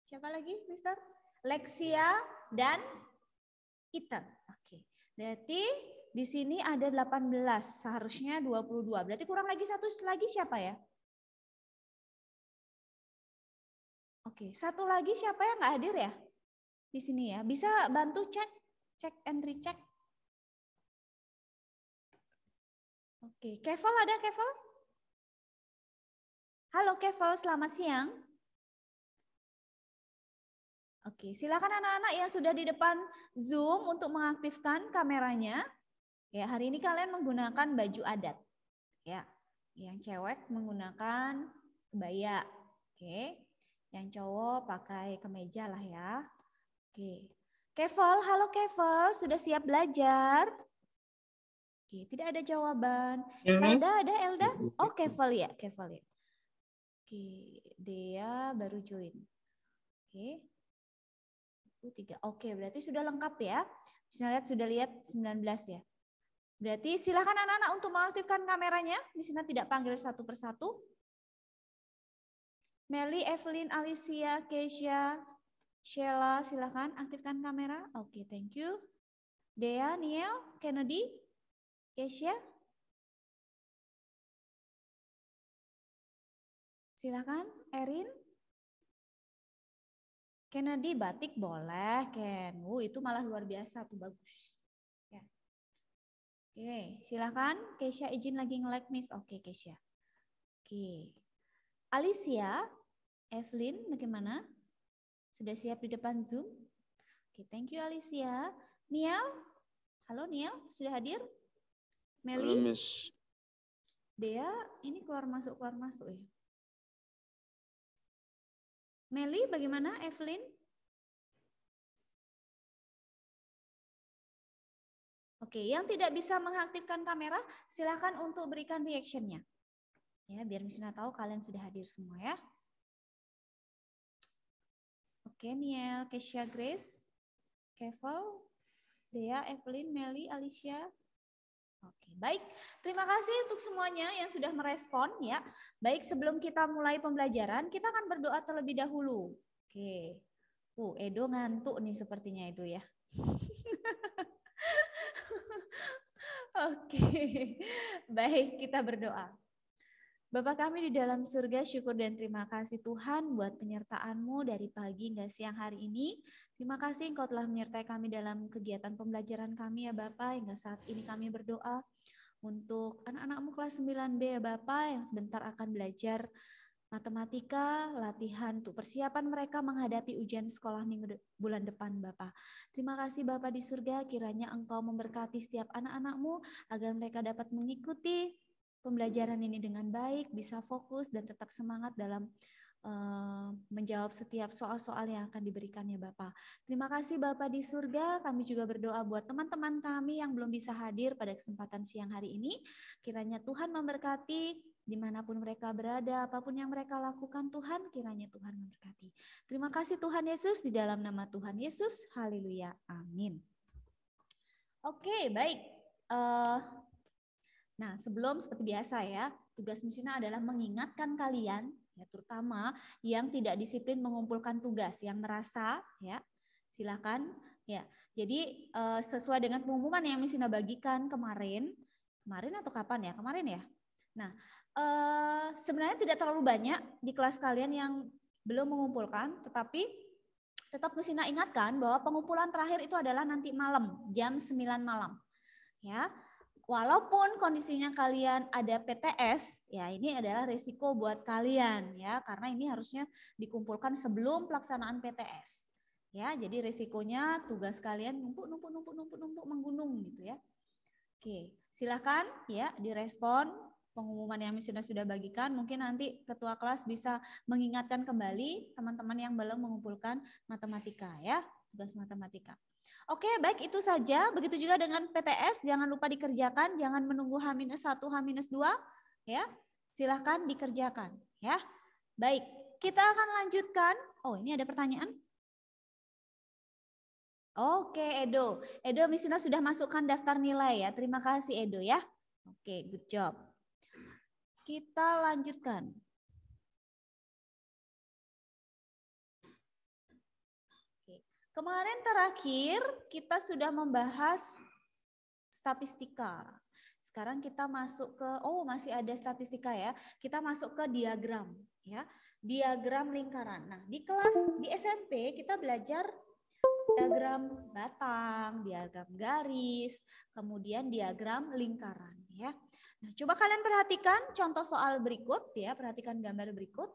siapa lagi, Mister? Lexia dan Ethan. Oke. Berarti di sini ada 18, seharusnya 22. Berarti kurang lagi 1 lagi siapa ya? Oke, satu lagi siapa yang nggak hadir ya? Di sini ya. Bisa bantu cek and recheck. Oke, Keval ada Keval? Halo Keval, selamat siang. Oke, silakan anak-anak yang sudah di depan Zoom untuk mengaktifkan kameranya. Ya, hari ini kalian menggunakan baju adat. Ya, yang cewek menggunakan kebaya. Oke, yang cowok pakai kemeja lah ya. Oke, Keval, halo Keval, sudah siap belajar? Oke, tidak ada jawaban. Elda ada Elda? Oh, Keval ya, Keval ya. Oke, Dea baru join. Oke. 3. Oke, berarti sudah lengkap ya. Sudah lihat 19 ya. Berarti silakan anak-anak untuk mengaktifkan kameranya. Di sini tidak panggil satu persatu. Meli, Evelyn, Alicia, Keisha, Sheila, silakan aktifkan kamera. Oke, thank you. Dea, Niel, Kennedy, Keisha. Silakan, Erin. Kennedy, batik boleh, Ken. Itu malah luar biasa tuh, bagus. Ya. Oke, silakan. Keisha izin lagi nge-like, Miss. Oke, Keisha. Oke. Alicia, Evelyn, bagaimana? Sudah siap di depan Zoom? Oke, thank you Alicia. Niel, halo Niel, sudah hadir? Meli? Halo, Miss. Dea, ini keluar masuk ya. Meli, bagaimana? Evelyn? Oke, yang tidak bisa mengaktifkan kamera, silakan untuk berikan reaction-nya. Ya, biar Miss Nina tahu kalian sudah hadir semua ya. Oke, Niel, Keisha, Grace, Keval, Dea, Evelyn, Meli, Alicia. Oke, baik. Terima kasih untuk semuanya yang sudah merespon ya. Baik, sebelum kita mulai pembelajaran, kita akan berdoa terlebih dahulu. Oke. Edo ngantuk nih sepertinya Edo ya. Oke. Baik, kita berdoa. Bapa kami di dalam surga, syukur dan terima kasih Tuhan buat penyertaan-Mu dari pagi hingga siang hari ini. Terima kasih Engkau telah menyertai kami dalam kegiatan pembelajaran kami ya Bapak. Hingga saat ini kami berdoa untuk anak-anak-Mu kelas 9B ya Bapak yang sebentar akan belajar matematika, latihan untuk persiapan mereka menghadapi ujian sekolah minggu bulan depan Bapak. Terima kasih Bapak di surga, kiranya Engkau memberkati setiap anak-anak-Mu agar mereka dapat mengikuti pembelajaran ini dengan baik, bisa fokus dan tetap semangat dalam menjawab setiap soal-soal yang akan diberikan ya Bapak. Terima kasih Bapak di surga, kami juga berdoa buat teman-teman kami yang belum bisa hadir pada kesempatan siang hari ini. Kiranya Tuhan memberkati dimanapun mereka berada, apapun yang mereka lakukan Tuhan, kiranya Tuhan memberkati. Terima kasih Tuhan Yesus, di dalam nama Tuhan Yesus, haleluya, amin. Oke, baik. Nah, sebelum seperti biasa ya, tugas Misina adalah mengingatkan kalian, ya, terutama yang tidak disiplin mengumpulkan tugas, yang merasa, ya, silakan, ya. Jadi sesuai dengan pengumuman yang Misina bagikan kemarin atau kapan ya? Kemarin ya. Nah, sebenarnya tidak terlalu banyak di kelas kalian yang belum mengumpulkan, tetapi tetap Misina ingatkan bahwa pengumpulan terakhir itu adalah nanti malam, jam 9 malam, ya. Walaupun kondisinya kalian ada PTS, ya ini adalah risiko buat kalian ya, karena ini harusnya dikumpulkan sebelum pelaksanaan PTS. Ya, jadi risikonya tugas kalian numpuk menggunung gitu ya. Oke, silakan ya direspon pengumuman yang sudah bagikan. Mungkin nanti ketua kelas bisa mengingatkan kembali teman-teman yang belum mengumpulkan matematika ya, tugas matematika. Oke, baik itu saja. Begitu juga dengan PTS, jangan lupa dikerjakan, jangan menunggu H-1, H-2 ya. Silahkan dikerjakan ya. Baik, kita akan lanjutkan. Oh, ini ada pertanyaan? Oke, Edo. Edo Misina sudah masukkan daftar nilai ya. Terima kasih Edo ya. Oke, good job. Kita lanjutkan. Kemarin terakhir kita sudah membahas statistika. Sekarang kita masuk ke, masih ada statistika ya. Kita masuk ke diagram ya. Diagram lingkaran. Nah, di SMP kita belajar diagram batang, diagram garis, kemudian diagram lingkaran ya. Nah, coba kalian perhatikan contoh soal berikut ya, perhatikan gambar berikut.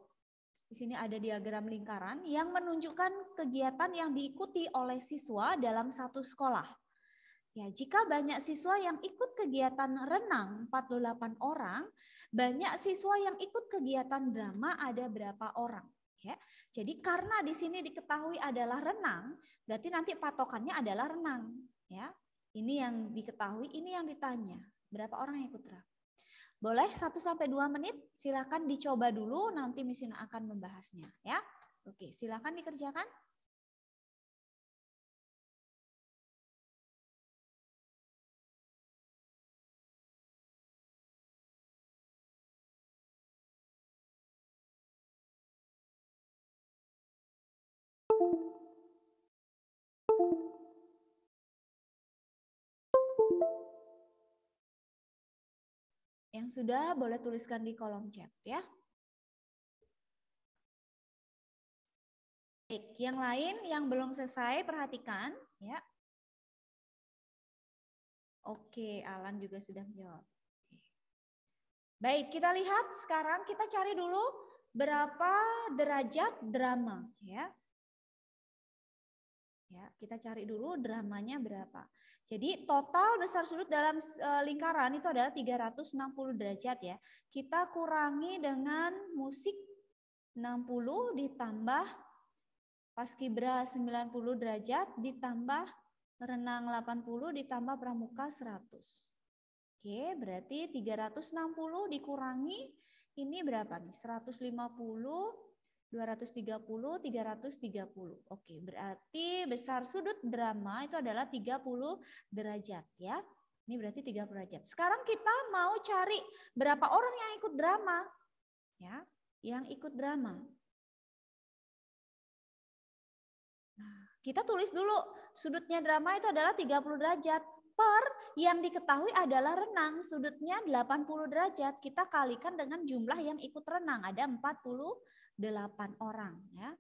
Di sini ada diagram lingkaran yang menunjukkan kegiatan yang diikuti oleh siswa dalam satu sekolah. Ya, jika banyak siswa yang ikut kegiatan renang 48 orang, banyak siswa yang ikut kegiatan drama ada berapa orang? Ya. Jadi karena di sini diketahui adalah renang, berarti nanti patokannya adalah renang. Ya, ini yang diketahui, ini yang ditanya. Berapa orang yang ikut drama? Boleh 1-2 menit, silakan dicoba dulu, nanti Miss Yuna akan membahasnya. Ya, oke, silakan dikerjakan. Yang sudah boleh tuliskan di kolom chat ya. Baik, yang lain yang belum selesai perhatikan ya. Oke, Alan juga sudah menjawab. Oke. Baik, kita lihat sekarang kita cari dulu berapa derajat drama ya. Ya, kita cari dulu dramanya berapa. Jadi total besar sudut dalam lingkaran itu adalah 360 derajat ya. Kita kurangi dengan musik 60 ditambah paskibra 90 derajat ditambah renang 80 ditambah pramuka 100. Oke, berarti 360 dikurangi ini berapa nih? 150 230, 330. Oke, berarti besar sudut drama itu adalah 30 derajat ya. Ini berarti 30 derajat. Sekarang kita mau cari berapa orang yang ikut drama. Ya, yang ikut drama. Nah, kita tulis dulu sudutnya drama itu adalah 30 derajat. Per yang diketahui adalah renang, sudutnya 80 derajat. Kita kalikan dengan jumlah yang ikut renang, ada 48 orang ya.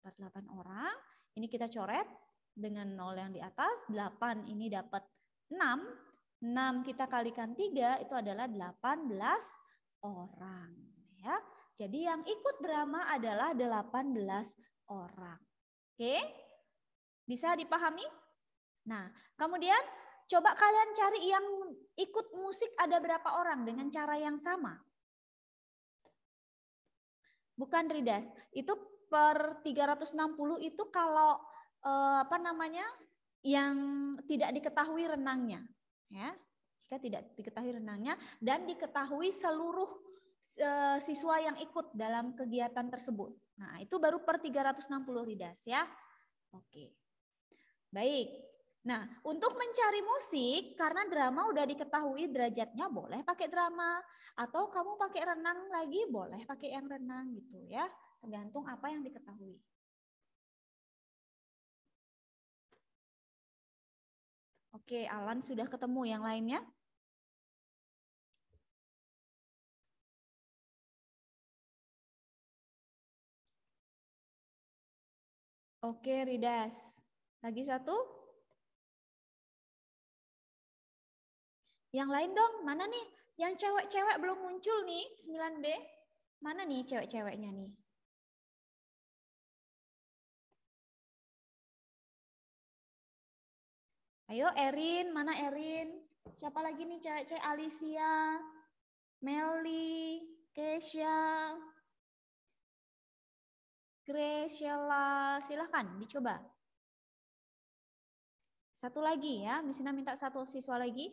48 orang. Ini kita coret dengan 0 yang di atas, 8 ini dapat 6. 6 kita kalikan 3 itu adalah 18 orang ya. Jadi yang ikut drama adalah 18 orang. Oke? Bisa dipahami? Nah, kemudian coba kalian cari yang ikut musik ada berapa orang dengan cara yang sama. Bukan Ridas, itu per 360 itu kalau yang tidak diketahui renangnya, ya. Jika tidak diketahui renangnya dan diketahui seluruh siswa yang ikut dalam kegiatan tersebut. Nah, itu baru per 360 Ridas ya. Oke. Baik. Nah, untuk mencari musik, karena drama udah diketahui derajatnya, boleh pakai drama. Atau kamu pakai renang lagi, boleh pakai yang renang gitu ya. Tergantung apa yang diketahui. Oke, Alan sudah ketemu, yang lainnya? Oke, Ridas. Lagi satu? Yang lain dong, mana nih? Yang cewek-cewek belum muncul nih, 9B. Mana nih cewek-ceweknya nih? Ayo Erin, mana Erin? Siapa lagi nih cewek-cewek? Alicia, Melly, Keisha, Graciela, silahkan dicoba. Satu lagi ya, Miss Ina minta satu siswa lagi.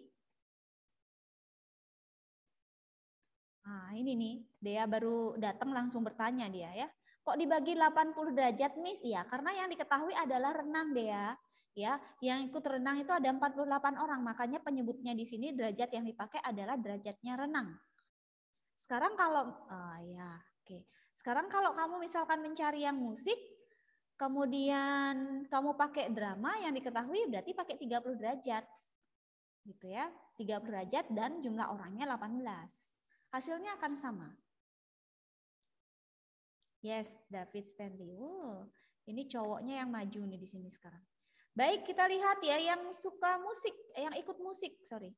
Nah, ini nih, Dea baru datang langsung bertanya dia ya. Kok dibagi 80 derajat, Miss? Iya, karena yang diketahui adalah renang, Dea. Ya, yang ikut renang itu ada 48 orang, makanya penyebutnya di sini derajat yang dipakai adalah derajatnya renang. Sekarang kalau Sekarang kalau kamu misalkan mencari yang musik, kemudian kamu pakai drama, yang diketahui berarti pakai 30 derajat. gitu ya. 30 derajat dan jumlah orangnya 18. Hasilnya akan sama. Yes, David Stanley. Ini cowoknya yang maju nih di sini sekarang. Baik, kita lihat ya yang suka musik, yang ikut musik, sorry.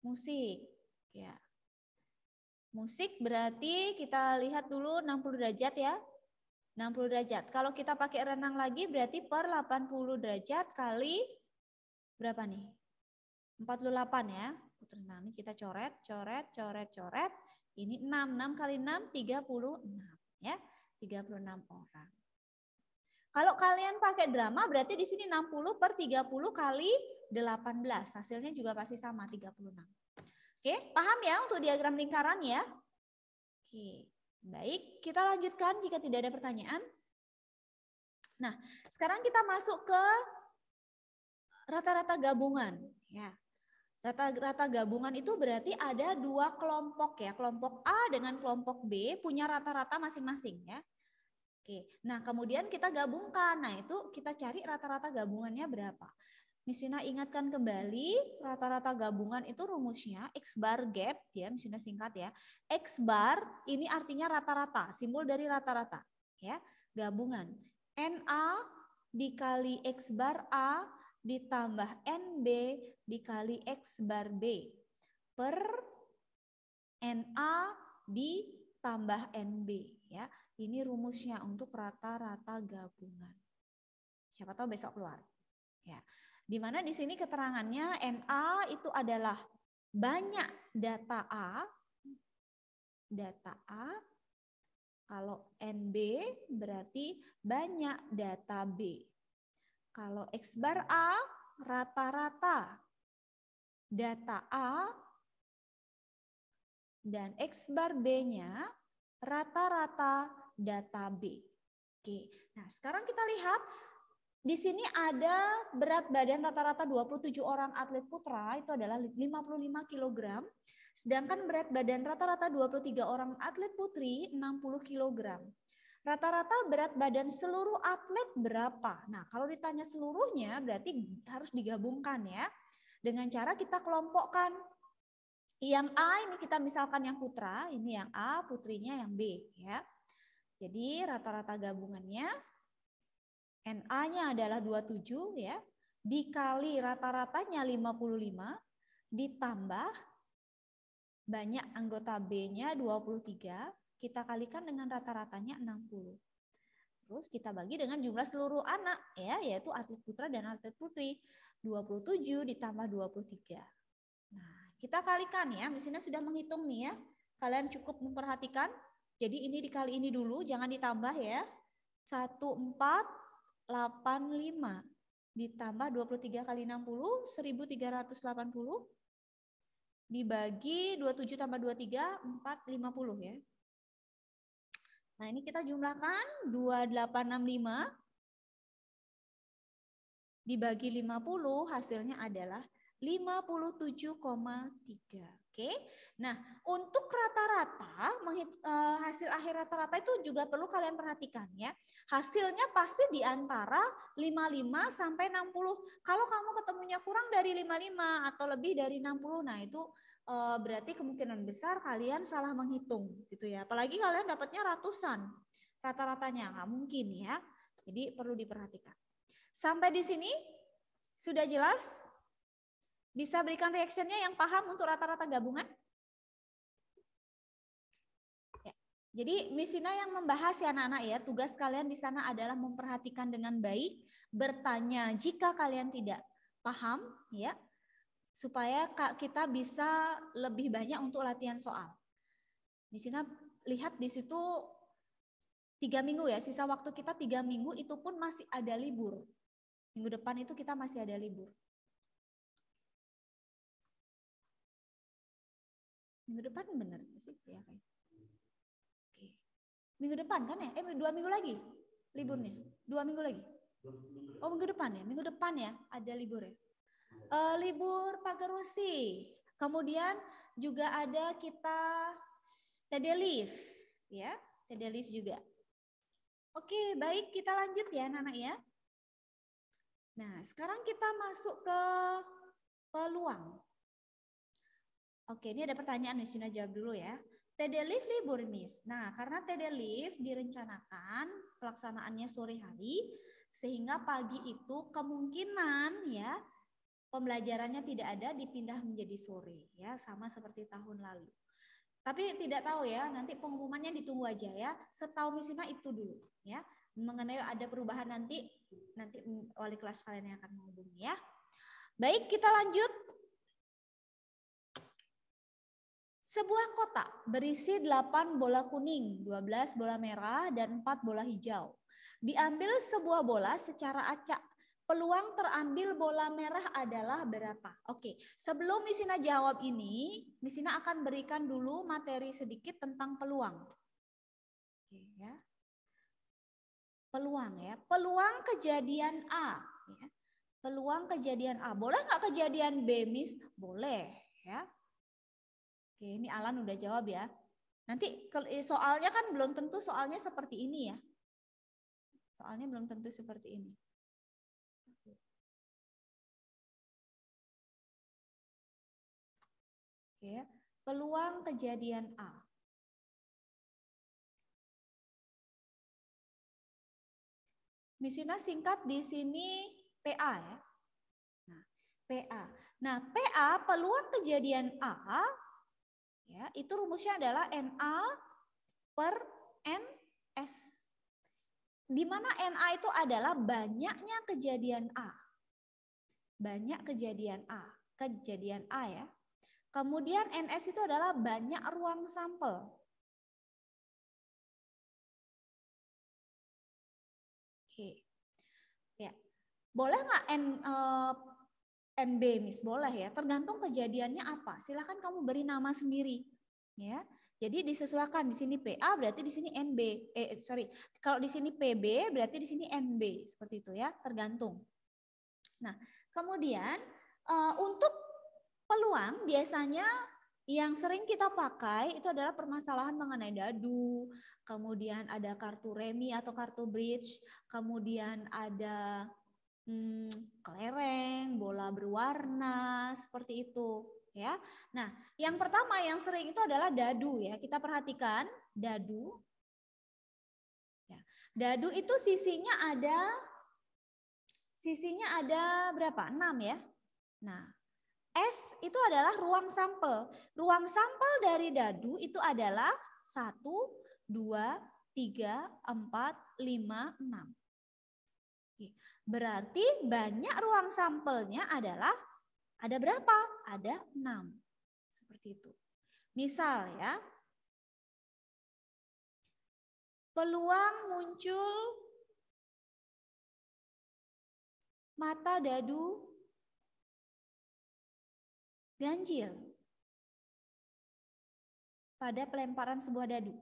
Musik, ya. Musik berarti kita lihat dulu 60 derajat ya. 60 derajat. Kalau kita pakai renang lagi berarti per 80 derajat kali berapa nih? 48 ya. Renang ini kita coret, coret, coret, coret. Ini 6 kali 6, 36 ya. 36 orang. Kalau kalian pakai drama berarti di sini 60 per 30 kali 18. Hasilnya juga pasti sama 36. Oke, paham ya untuk diagram lingkaran ya? Oke, baik. Kita lanjutkan jika tidak ada pertanyaan. Nah, sekarang kita masuk ke rata-rata gabungan ya. Rata-rata gabungan itu berarti ada dua kelompok ya. Kelompok A dengan kelompok B punya rata-rata masing-masing ya. Oke, nah kemudian kita gabungkan. Nah itu kita cari rata-rata gabungannya berapa. Misalnya ingatkan kembali rata-rata gabungan itu rumusnya X bar gap ya, misalnya singkat ya. X bar ini artinya rata-rata, simbol dari rata-rata ya. Gabungan NA dikali X bar A ditambah NB dikali X bar B per NA ditambah NB ya. Ini rumusnya untuk rata-rata gabungan. Siapa tahu besok keluar. Ya. Di mana di sini keterangannya NA itu adalah banyak data A. Data A. Kalau NB berarti banyak data B. Kalau X bar A rata-rata data A dan X bar B-nya rata-rata data B. Oke. Nah, sekarang kita lihat di sini ada berat badan rata-rata 27 orang atlet putra itu adalah 55 kg. Sedangkan berat badan rata-rata 23 orang atlet putri 60 kg. Rata-rata berat badan seluruh atlet berapa? Nah, kalau ditanya seluruhnya berarti harus digabungkan ya. Dengan cara kita kelompokkan. Yang A ini kita misalkan yang putra, ini yang A, putrinya yang B ya. Jadi rata-rata gabungannya NA-nya adalah 27 ya, dikali rata-ratanya 55, ditambah banyak anggota B-nya 23, kita kalikan dengan rata-ratanya 60. Terus kita bagi dengan jumlah seluruh anak ya, yaitu atlet putra dan atlet putri. 27 ditambah 23. Nah, kita kalikan ya, mesinnya sudah menghitung nih ya. Kalian cukup memperhatikan. Jadi ini dikali ini dulu, jangan ditambah ya. 1485 ditambah 23 kali 60, 1380. Dibagi 27 tambah 23, 450 ya. Nah ini kita jumlahkan 2865 dibagi 50 hasilnya adalah 57,3. Oke. Nah, untuk rata-rata hasil akhir rata-rata itu juga perlu kalian perhatikan ya. Hasilnya pasti di antara 55 sampai 60. Kalau kamu ketemunya kurang dari 55 atau lebih dari 60, nah itu berarti kemungkinan besar kalian salah menghitung gitu ya. Apalagi kalian dapatnya ratusan. Rata-ratanya nggak mungkin ya. Jadi perlu diperhatikan. Sampai di sini sudah jelas? Bisa berikan reactionnya yang paham untuk rata-rata gabungan? Ya. Jadi Miss Sina yang membahas ya anak-anak ya, tugas kalian di sana adalah memperhatikan dengan baik, bertanya jika kalian tidak paham ya, supaya kita bisa lebih banyak untuk latihan soal. Miss Sina lihat di situ 3 minggu ya, sisa waktu kita 3 minggu itu pun masih ada libur. Minggu depan itu kita masih ada libur. Minggu depan benar sih ya kayak. Oke. Minggu depan kan ya? 2 minggu lagi liburnya. 2 minggu lagi. Oh minggu depan ya? Minggu depan ya ada libur ya. Libur Pagarusi. Kemudian juga ada kita TD Leave ya. TD Leave juga. Oke, baik kita lanjut ya anak-anak ya. Nah, sekarang kita masuk ke peluang. Oke, ini ada pertanyaan, Miss Yuna jawab dulu ya. TD Live libur, Miss. Nah, karena TD Live direncanakan pelaksanaannya sore hari, sehingga pagi itu kemungkinan ya pembelajarannya tidak ada, dipindah menjadi sore ya, sama seperti tahun lalu. Tapi tidak tahu ya, nanti pengumumannya ditunggu aja ya. Setahu Miss Yuna itu dulu ya. Mengenai ada perubahan nanti wali kelas kalian yang akan menghubungi ya. Baik, kita lanjut. Sebuah kotak berisi 8 bola kuning, 12 bola merah, dan 4 bola hijau. Diambil sebuah bola secara acak. Peluang terambil bola merah adalah berapa? Oke, sebelum Miss Yuna jawab ini, Miss Yuna akan berikan dulu materi sedikit tentang peluang. Oke, ya. Peluang ya, peluang kejadian A. Ya. Peluang kejadian A. Boleh nggak kejadian B, Miss? Boleh ya. Oke, ini Alan udah jawab ya. Nanti soalnya kan belum tentu soalnya seperti ini ya. Soalnya belum tentu seperti ini. Oke, peluang kejadian A. Miss Yuna singkat di sini PA ya. Nah, PA. Nah, PA peluang kejadian A ya, itu rumusnya adalah NA per NS. Di mana NA itu adalah banyaknya kejadian A. Banyak kejadian A. Kejadian A ya. Kemudian NS itu adalah banyak ruang sampel. Oke. Ya. Boleh nggak NB, Miss? Boleh ya, tergantung kejadiannya apa. Silahkan kamu beri nama sendiri. Ya, jadi disesuaikan di sini PA berarti di sini NB. Kalau di sini PB berarti di sini NB, seperti itu ya, tergantung. Nah, kemudian untuk peluang biasanya yang sering kita pakai itu adalah permasalahan mengenai dadu, kemudian ada kartu remi atau kartu bridge, kemudian ada kelereng, bola berwarna, seperti itu ya. Nah, yang pertama yang sering itu adalah dadu ya. Kita perhatikan dadu. Ya. Dadu itu sisinya ada berapa? 6 ya. Nah, S itu adalah ruang sampel. Ruang sampel dari dadu itu adalah 1, 2, 3, 4, 5, 6. Berarti banyak ruang sampelnya adalah ada berapa? Ada 6. Seperti itu. Misal ya, peluang muncul mata dadu ganjil pada pelemparan sebuah dadu.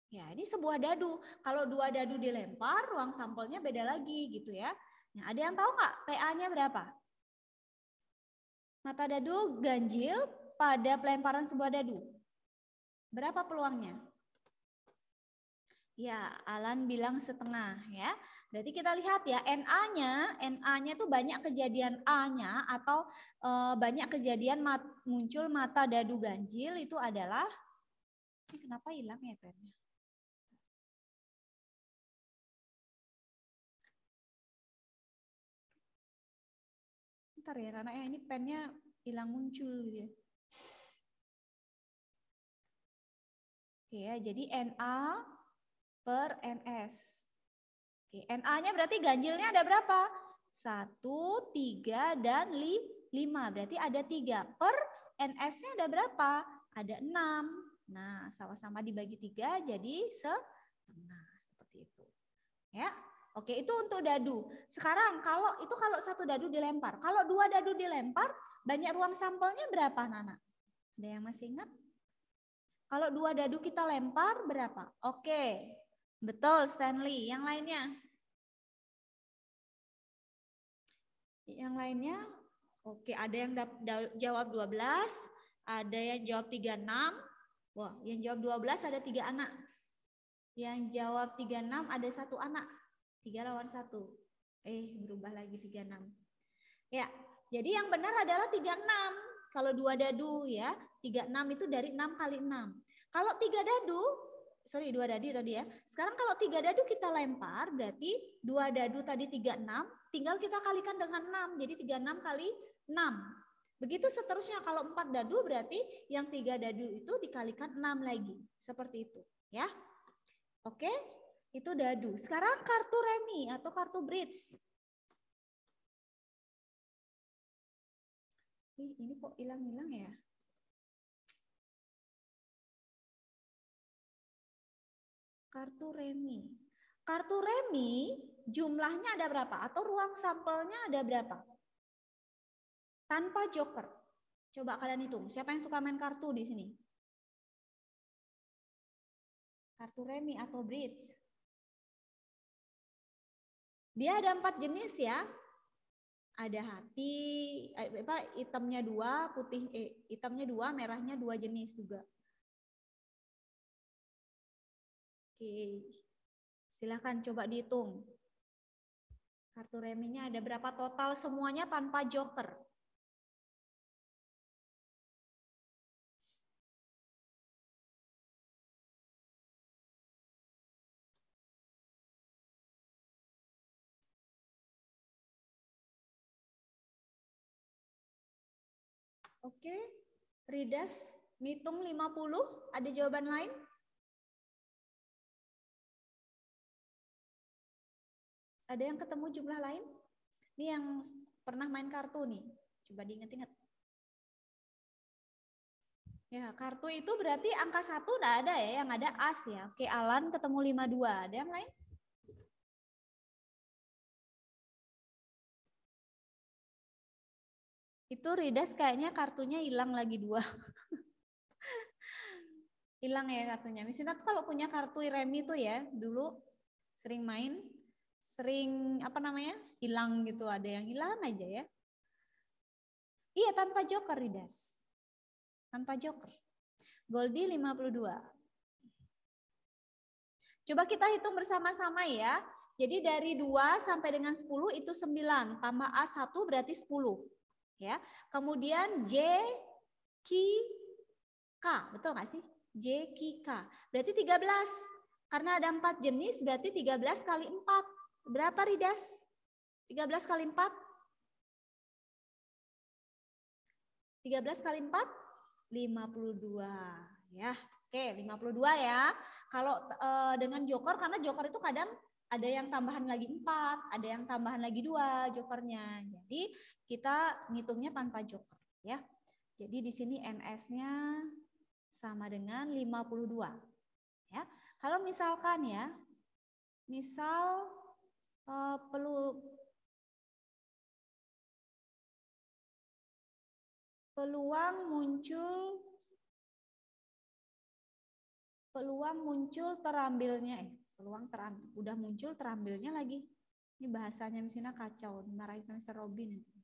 Ya, ini sebuah dadu. Kalau 2 dadu dilempar, ruang sampelnya beda lagi gitu ya. Nah, ada yang tahu nggak PA-nya berapa? Mata dadu ganjil pada pelemparan sebuah dadu. Berapa peluangnya? Ya, Alan bilang setengah ya. Berarti kita lihat ya, NA-nya itu banyak kejadian A-nya atau banyak kejadian muncul mata dadu ganjil itu adalah, ini kenapa hilang ya pennya? Bentar ya, karena ini pennya hilang muncul gitu ya. Oke ya, jadi NA per NS. Oke, NA-nya berarti ganjilnya ada berapa? 1, 3, dan 5. Berarti ada 3. Per NS-nya ada berapa? Ada 6. Nah, sama-sama dibagi 3 jadi setengah. Seperti itu. Ya. Oke, itu untuk dadu. Sekarang kalau 1 dadu dilempar. Kalau 2 dadu dilempar, banyak ruang sampelnya berapa, Nana? Ada yang masih ingat? Kalau 2 dadu kita lempar berapa? Oke. Betul, Stanley. Yang lainnya? Yang lainnya? Oke, ada yang jawab 12, ada yang jawab 36, Wah, yang jawab 12 ada 3 anak. Yang jawab 36 ada 1 anak. 3 lawan 1. Berubah lagi 36. Ya, jadi yang benar adalah 36. Kalau 2 dadu ya, 36 itu dari 6 kali 6. Kalau 3 dadu, 2 dadu tadi ya. Sekarang kalau 3 dadu kita lempar, berarti 2 dadu tadi 36, tinggal kita kalikan dengan 6. Jadi 36 kali 6. Begitu seterusnya, kalau 4 dadu berarti yang 3 dadu itu dikalikan 6 lagi. Seperti itu ya. Oke, itu dadu. Sekarang kartu remi atau kartu bridge. Ini kok hilang-hilang ya? Kartu remi. Kartu remi jumlahnya ada berapa? Atau ruang sampelnya ada berapa? Tanpa joker. Coba kalian hitung. Siapa yang suka main kartu di sini? Kartu remi atau bridge. Dia ada 4 jenis ya. Ada hati, hitamnya 2, putih, hitamnya 2, merahnya 2 jenis juga. Oke, silahkan coba dihitung. Kartu reminya ada berapa total semuanya tanpa joker? Oke, Ridas ngitung 50, ada jawaban lain? Ada yang ketemu jumlah lain? Ini yang pernah main kartu nih, coba diingat-ingat. Ya, kartu itu berarti angka 1 udah ada ya, yang ada as ya. Oke, Alan ketemu 52, ada yang lain? Itu Ridas kayaknya kartunya hilang lagi 2. Hilang ya kartunya. Misalnya kalau punya kartu remi tuh ya, dulu sering main, sering hilang gitu, ada yang hilang aja ya. Iya, tanpa joker Ridas. Tanpa joker. Goldie 52. Coba kita hitung bersama-sama ya. Jadi dari 2 sampai dengan 10 itu 9, tambah A1 berarti 10. Ya. Kemudian J, K, K, betul nggak sih? J, K, K. Berarti 13. Karena ada 4 jenis, berarti 13 kali 4. Berapa Ridas? 13 kali 4? 13 kali 4? 52. Ya, oke 52 ya. Kalau dengan joker, karena joker itu kadang ada yang tambahan lagi 4, ada yang tambahan lagi 2 jokernya. Jadi kita ngitungnya tanpa joker ya. Jadi di sini NS-nya sama dengan 52 ya. Kalau misalkan ya, misal peluang muncul terambilnya udah muncul terambilnya lagi. Ini bahasanya misalnya kacau, dimarahin sama Mr. Robin nanti.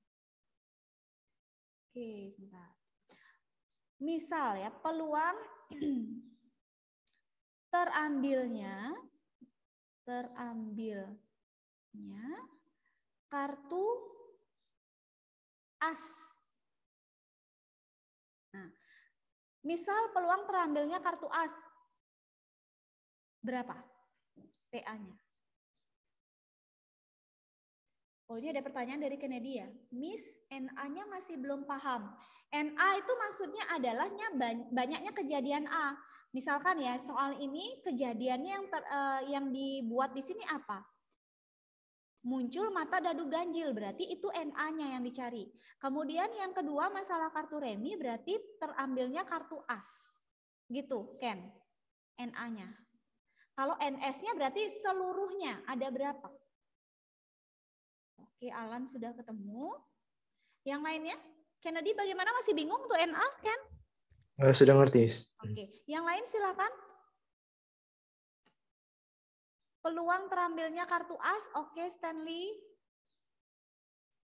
Oke, sebentar. Misal ya, peluang terambilnya kartu as. Nah, misal peluang terambilnya kartu as. Berapa PA-nya? Oh, ini ada pertanyaan dari Kennedy ya. Miss, NA-nya masih belum paham. NA itu maksudnya adalahnya banyaknya kejadian A. Misalkan ya, soal ini kejadiannya yang dibuat di sini apa? Muncul mata dadu ganjil, berarti itu NA-nya yang dicari. Kemudian yang kedua masalah kartu remi, berarti terambilnya kartu as. Gitu, Ken. NA-nya. Kalau NS-nya berarti seluruhnya ada berapa? Oke, Alan sudah ketemu. Yang lainnya? Kennedy bagaimana, masih bingung tuh NA, Ken? Sudah ngerti. Oke, yang lain silakan. Peluang terambilnya kartu as, oke Stanley.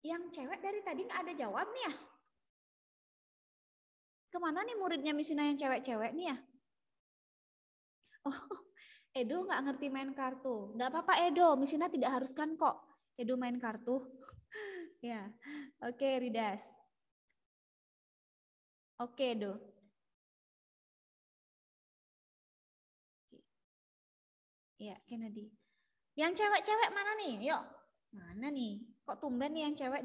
Yang cewek dari tadi nggak ada jawab nih ya? Kemana nih muridnya Miss Ina yang cewek-cewek nih ya? Oh, Edo nggak ngerti main kartu. Nggak apa-apa Edo, Miss Ina tidak haruskan kok Edo main kartu. Ya, oke Ridas. Oke Edo. Ya, Kennedy. Yang cewek-cewek mana nih? Yuk. Mana nih? Kok tumben nih yang cewek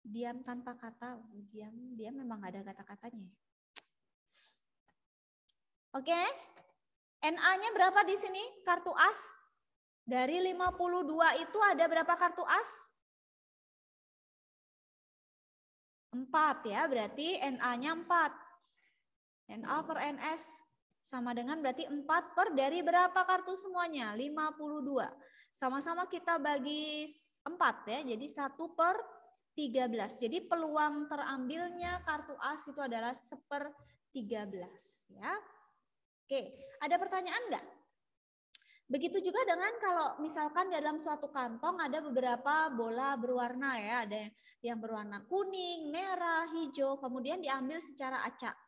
diam tanpa kata? Diam memang nggak ada kata-katanya. Oke. NA-nya berapa di sini? Kartu as. Dari 52 itu ada berapa kartu as? 4 ya, berarti NA-nya 4. NA per NS sama dengan berarti 4 per dari berapa kartu semuanya? 52. Sama-sama kita bagi 4 ya, jadi 1 per 13. Jadi peluang terambilnya kartu as itu adalah 1/13 ya. Oke, ada pertanyaan enggak? Begitu juga dengan kalau misalkan dalam suatu kantong ada beberapa bola berwarna ya, ada yang berwarna kuning, merah, hijau, kemudian diambil secara acak.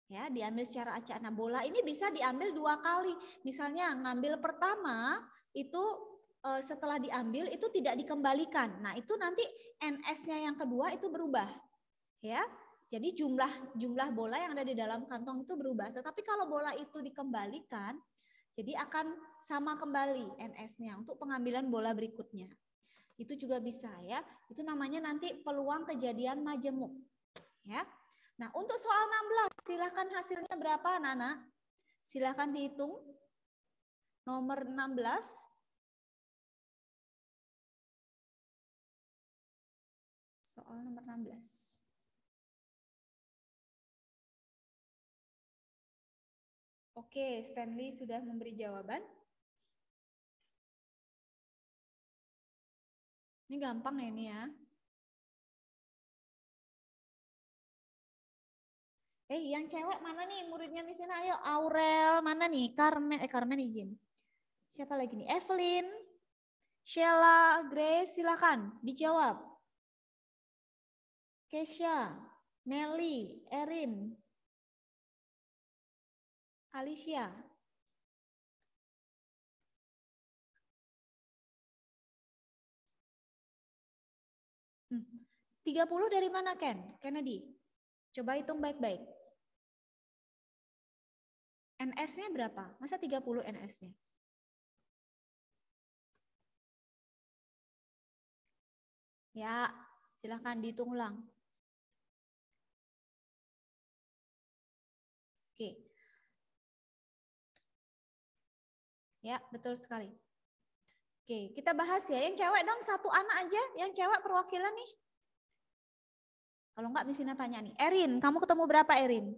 Ya, diambil secara acak. Nah, bola ini bisa diambil 2 kali. Misalnya ngambil pertama itu setelah diambil itu tidak dikembalikan. Nah, itu nanti NS-nya yang kedua itu berubah. Ya. Jadi jumlah bola yang ada di dalam kantong itu berubah. Tetapi kalau bola itu dikembalikan, jadi akan sama kembali NS-nya untuk pengambilan bola berikutnya. Itu juga bisa ya. Itu namanya nanti peluang kejadian majemuk. Ya. Nah, untuk soal 16, silahkan hasilnya berapa, Nana? Silahkan dihitung. Nomor 16. Soal nomor 16. Oke, Stanley sudah memberi jawaban. Ini gampang ya ini ya. Yang cewek mana nih muridnya Miss Ina? Ayo, Aurel mana nih? Carmen izin. Siapa lagi nih? Evelyn, Sheila, Grace, silakan dijawab. Kesha, Nelly, Erin, Alicia. 30 dari mana Ken? Kennedy. Coba hitung baik-baik. NS-nya berapa? Masa 30 NS-nya? Ya, silahkan dihitung ulang. Oke. Ya, betul sekali. Oke, kita bahas ya. Yang cewek dong, 1 anak aja. Yang cewek perwakilan nih. Kalau enggak, Miss Ina tanya nih. Erin, kamu ketemu berapa Erin?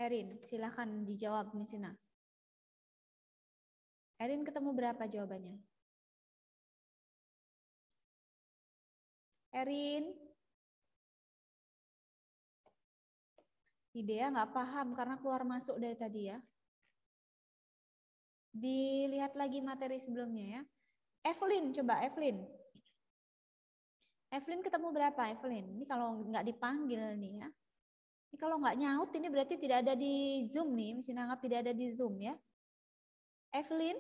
Erin, silahkan dijawab Miss Ina. Erin ketemu berapa jawabannya? Erin? Idea nggak paham karena keluar masuk dari tadi ya. Dilihat lagi materi sebelumnya ya. Evelyn, coba Evelyn. Evelyn ketemu berapa Evelyn? Ini kalau nggak dipanggil nih ya. Ini kalau nggak nyaut ini berarti tidak ada di Zoom nih. Mesti anggap tidak ada di Zoom ya. Evelyn?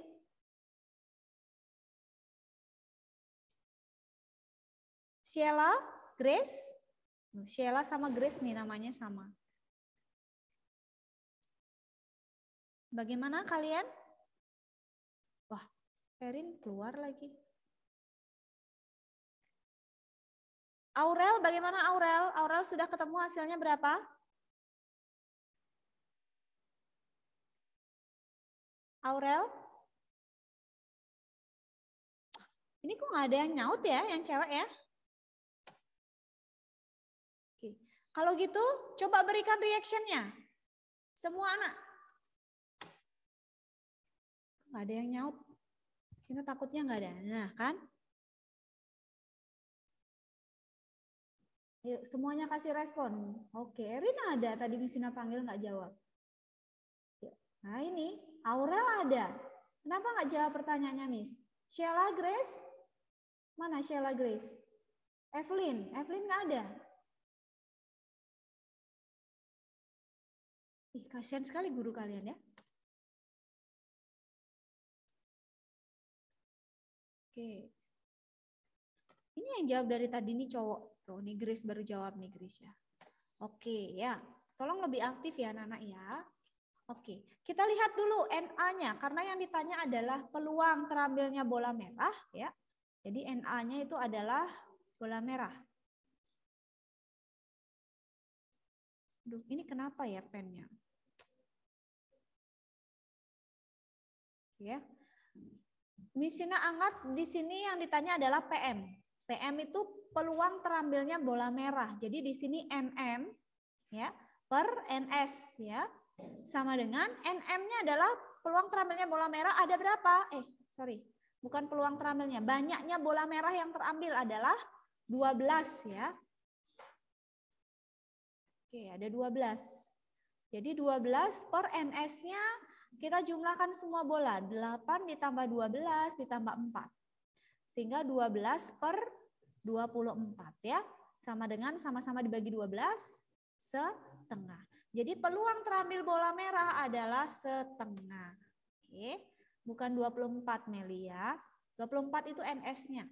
Sheila? Grace? Sheila sama Grace nih namanya sama. Bagaimana kalian? Wah, Erin keluar lagi. Aurel, bagaimana Aurel? Aurel sudah ketemu hasilnya berapa? Aurel? Ini kok nggak ada yang nyaut ya, yang cewek ya? Oke. Kalau gitu, coba berikan reaction-nya. Semua anak. Nggak ada yang nyaut. Sini takutnya nggak ada. Nah, kan? Yuk, semuanya kasih respon. Oke, Rina ada. Tadi Miss Ina panggil nggak jawab. Nah ini, Aurel ada. Kenapa nggak jawab pertanyaannya, Miss? Sheila, Grace? Mana Sheila, Grace? Evelyn nggak ada. Ih, kasihan sekali guru kalian ya. Oke. Ini yang jawab dari tadi nih cowok. Tuh, nih Grace baru jawab nih Grace ya. Oke ya. Tolong lebih aktif ya anak-anak ya. Oke, kita lihat dulu NA-nya karena yang ditanya adalah peluang terambilnya bola merah ya. Jadi NA-nya itu adalah bola merah. Duh, ini kenapa ya pennya? Ya. Misina Angat di sini yang ditanya adalah PM. PM itu peluang terambilnya bola merah. Jadi di sini NM ya per NS ya. Sama dengan NM-nya adalah peluang terambilnya bola merah ada berapa? Bukan peluang terambilnya. Banyaknya bola merah yang terambil adalah 12 ya. Oke, ada 12. Jadi 12 per NS-nya kita jumlahkan semua bola. 8 ditambah 12 ditambah 4. Sehingga 12 per 24 ya. Sama dengan sama-sama dibagi 12 setengah. Jadi peluang terambil bola merah adalah setengah. Oke, bukan 24 Meli ya. 24 itu NS-nya.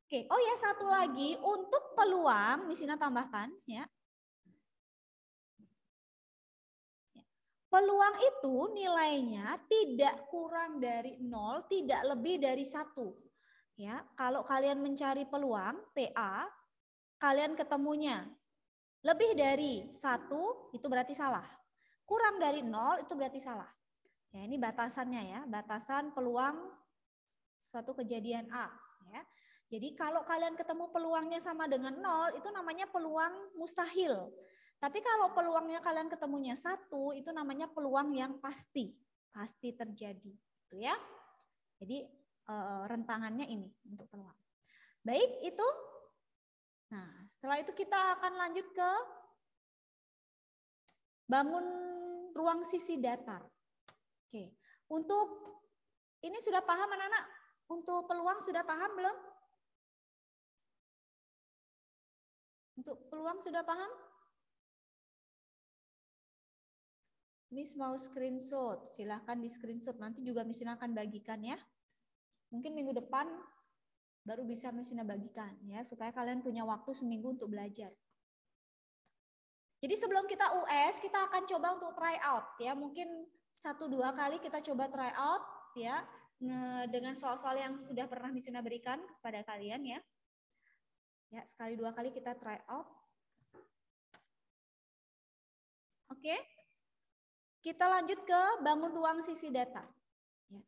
Oke, oh ya satu lagi untuk peluang, Misina tambahkan ya. Peluang itu nilainya tidak kurang dari 0, tidak lebih dari 1. Ya, kalau kalian mencari peluang PA, kalian ketemunya lebih dari 1 itu berarti salah. Kurang dari 0 itu berarti salah. Ya, ini batasannya ya, batasan peluang suatu kejadian A. Ya. Jadi kalau kalian ketemu peluangnya sama dengan 0 itu namanya peluang mustahil. Tapi kalau peluangnya kalian ketemunya 1 itu namanya peluang yang pasti terjadi. Gitu ya. Jadi rentangannya ini untuk peluang. Baik, itu. Nah, setelah itu kita akan lanjut ke bangun ruang sisi datar. Oke, untuk ini sudah paham anak-anak? Untuk peluang sudah paham belum? Untuk peluang sudah paham? Miss mau screenshot, silahkan di screenshot. Nanti juga Miss akan bagikan ya. Mungkin minggu depan baru bisa Miss bagikan ya, supaya kalian punya waktu seminggu untuk belajar. Jadi sebelum kita US, kita akan coba untuk try out ya. Mungkin 1-2 kali kita coba try out ya dengan soal-soal yang sudah pernah Miss berikan kepada kalian ya. Ya, sekali 2 kali kita try out. Oke. Kita lanjut ke bangun ruang sisi datar. Ya.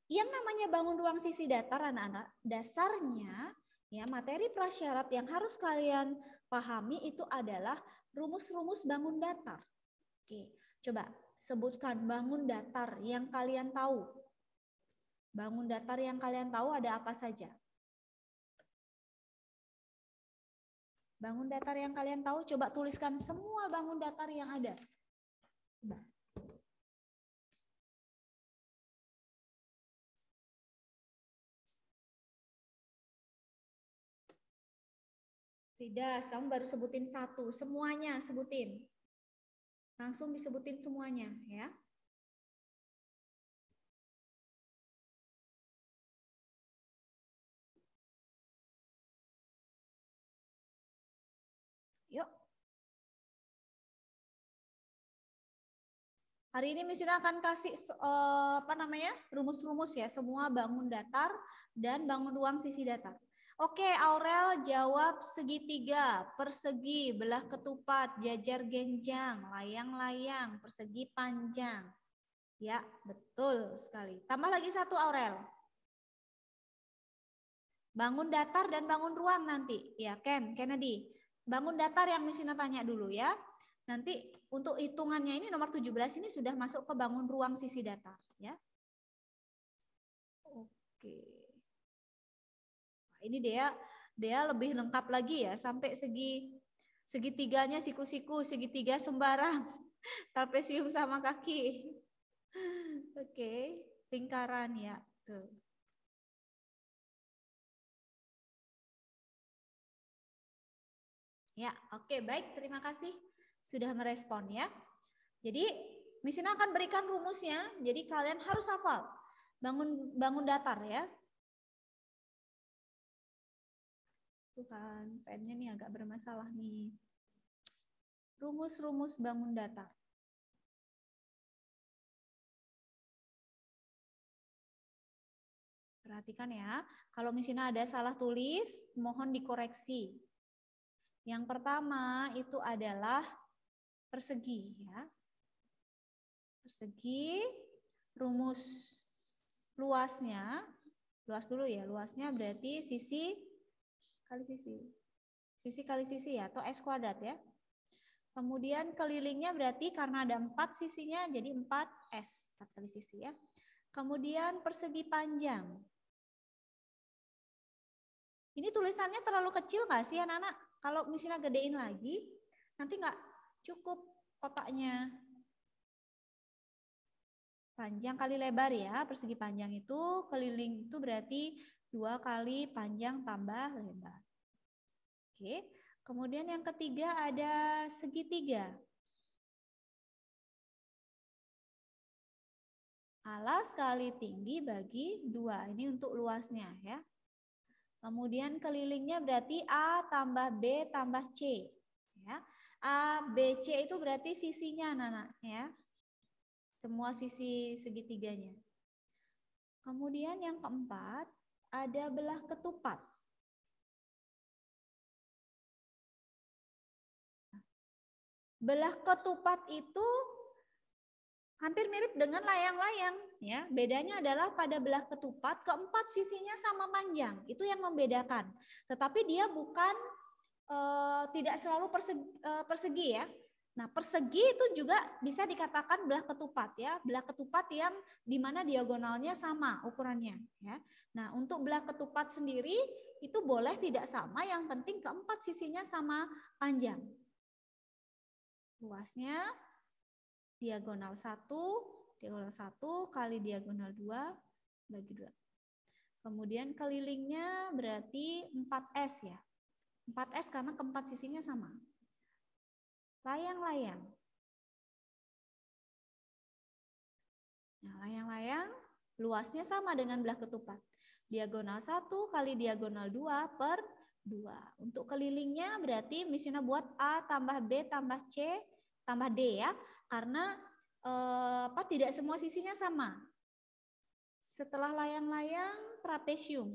Yang namanya bangun ruang sisi datar anak-anak, dasarnya ya materi prasyarat yang harus kalian pahami itu adalah rumus-rumus bangun datar. Oke, coba sebutkan bangun datar yang kalian tahu. Bangun datar yang kalian tahu ada apa saja? Bangun datar yang kalian tahu, coba tuliskan semua bangun datar yang ada. Coba. Tidak, kamu baru sebutin 1. Semuanya sebutin. Langsung disebutin semuanya ya. Yuk. Hari ini Miss akan kasih rumus-rumus ya, semua bangun datar dan bangun ruang sisi datar. Oke, Aurel jawab segitiga, persegi, belah ketupat, jajar genjang, layang-layang, persegi panjang. Ya, betul sekali. Tambah lagi 1 Aurel. Bangun datar dan bangun ruang nanti. Ya, Kennedy. Bangun datar yang Miss tanya dulu ya. Nanti untuk hitungannya ini nomor 17 ini sudah masuk ke bangun ruang sisi datar ya. Oke. Ini dia lebih lengkap lagi ya, sampai segitiganya siku-siku, segitiga sembarang, trapesium sama kaki. Oke, lingkaran ya. Tuh. Ya, oke, baik, terima kasih. Sudah merespon ya. Jadi Miss Yuna akan berikan rumusnya. Jadi kalian harus hafal. Bangun datar ya. Tuh kan, pennya nih agak bermasalah nih. Rumus-rumus bangun datar. Perhatikan ya, kalau misalnya ada salah tulis, mohon dikoreksi. Yang pertama itu adalah persegi ya. Persegi, rumus luasnya, luas dulu ya, luasnya berarti sisi kali sisi. Sisi kali sisi ya, atau S kuadrat ya. Kemudian kelilingnya berarti karena ada 4 sisinya, jadi 4S, 4 kali sisi ya. Kemudian persegi panjang. Ini tulisannya terlalu kecil nggak sih anak-anak? Kalau misalnya gedein lagi, nanti nggak cukup kotaknya. Panjang kali lebar ya, persegi panjang itu, keliling itu berarti 2 kali panjang tambah lebar. Oke, kemudian yang ketiga ada segitiga. Alas kali tinggi bagi 2, ini untuk luasnya ya. Kemudian kelilingnya berarti A tambah B tambah C. Ya. A, B, C itu berarti sisinya anak-anak ya. Semua sisi segitiganya. Kemudian yang keempat ada belah ketupat. Belah ketupat itu hampir mirip dengan layang-layang ya. Bedanya adalah pada belah ketupat keempat sisinya sama panjang. Itu yang membedakan. Tetapi dia bukan tidak selalu persegi ya. Nah, persegi itu juga bisa dikatakan belah ketupat ya. Belah ketupat yang dimana diagonalnya sama ukurannya ya. Nah, untuk belah ketupat sendiri itu boleh tidak sama, yang penting keempat sisinya sama panjang. Luasnya diagonal 1 kali diagonal 2 bagi 2. Kemudian kelilingnya berarti 4S ya. 4S karena keempat sisinya sama. Layang-layang. Nah, layang-layang luasnya sama dengan belah ketupat. Diagonal 1 kali diagonal 2 per 2. Untuk kelilingnya berarti misalnya buat A tambah B tambah C tambah D ya. Karena tidak semua sisinya sama. Setelah layang-layang, trapesium.